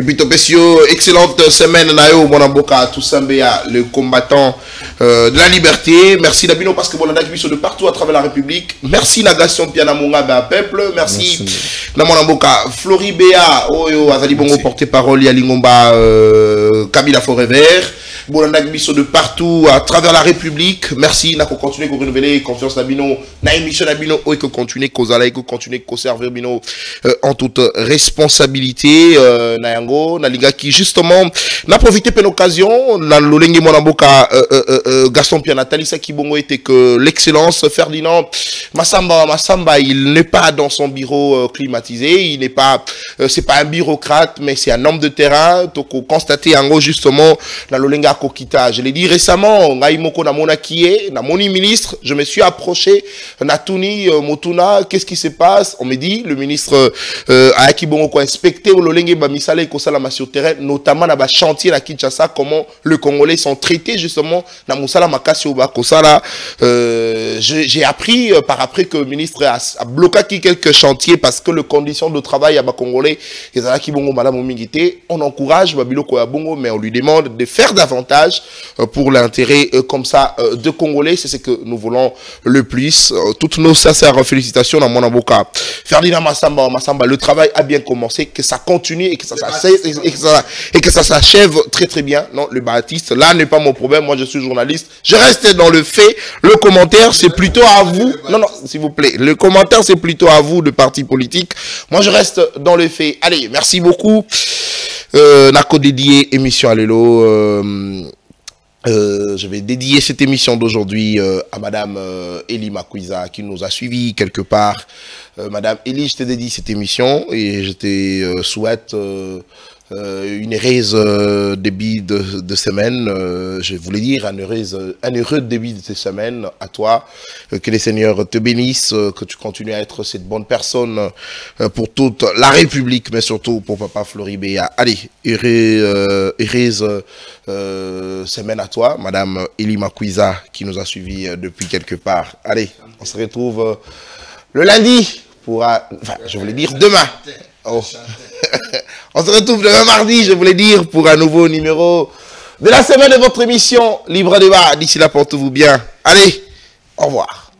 puis Topesio, excellente semaine, Nayo, Mona Boka, Toussaint Béa, le combattant de la liberté. Merci Nabino parce que bon, on a de partout à travers la République. Merci Nagation Piana Monga Béa Peuple. Merci Namona Boka, Flori Béa, Oyo, Azali Bongo porte-parole, Yalingomba, Kabila Forever. Bolanda Biso de partout à travers la République. Merci, n'a continuer à renouveler confiance Nabino, na émission Nabino, et que continuer qu'aux et que continuer qu'au servir Bino en toute responsabilité. Nayango, Naliga qui justement n'a profité de l'occasion, na l'olenge Monamboka, Gaston Pianatali, ça qui bon était que l'excellence Ferdinand Massamba, il n'est pas dans son bureau climatisé, il n'est pas, c'est pas un bureaucrate, mais c'est un homme de terrain. Donc constater en gros justement la l'olenga Kokita. Je l'ai dit récemment, Ngaimoko na mona kié, na moni ministre, je me suis approché, Natuni Motuna, qu'est-ce qui se passe? On me dit, le ministre Ayaki Bongo inspecté au Lolenge Bamisale et Kosalama sur terrain, notamment dans le chantier à Kinshasa, comment les Congolais sont traités justement dans Moussala Makasi ou Bakosala. J'ai appris par après que le ministre a bloqué quelques chantiers parce que les conditions de travail à Congolais, et Ayaki Bongo Madame Omingité, on encourage Babiloko à Bongo, mais on lui demande de faire davantage pour l'intérêt comme ça de Congolais. C'est ce que nous voulons le plus. Toutes nos sincères félicitations à mon avocat Ferdinand Massamba. Le travail a bien commencé, que ça continue et que ça s'achève très très bien. Non, le Baptiste, là n'est pas mon problème. Moi je suis journaliste. Je reste dans le fait. Le commentaire c'est plutôt à vous. Non, s'il vous plaît. Le commentaire c'est plutôt à vous, de parti politique. Moi je reste dans le fait. Allez, merci beaucoup. Nako dédié émission Allélo. Je vais dédier cette émission d'aujourd'hui à Madame Elie Makwiza qui nous a suivis quelque part. Madame Elie, je te dédie cette émission et je te souhaite une heureuse début de semaine. Je voulais dire un heureux début de semaine à toi. Que les seigneurs te bénissent, que tu continues à être cette bonne personne pour toute la République, mais surtout pour Papa Floribéa. Allez, heureuse semaine à toi, Madame Elie Makwiza, qui nous a suivis depuis quelque part. Allez, on se retrouve le lundi pour, enfin, je voulais dire demain. Oh. On se retrouve demain mardi, je voulais dire, pour un nouveau numéro de la semaine de votre émission Libre Débat. D'ici là, portez-vous bien. Allez, au revoir.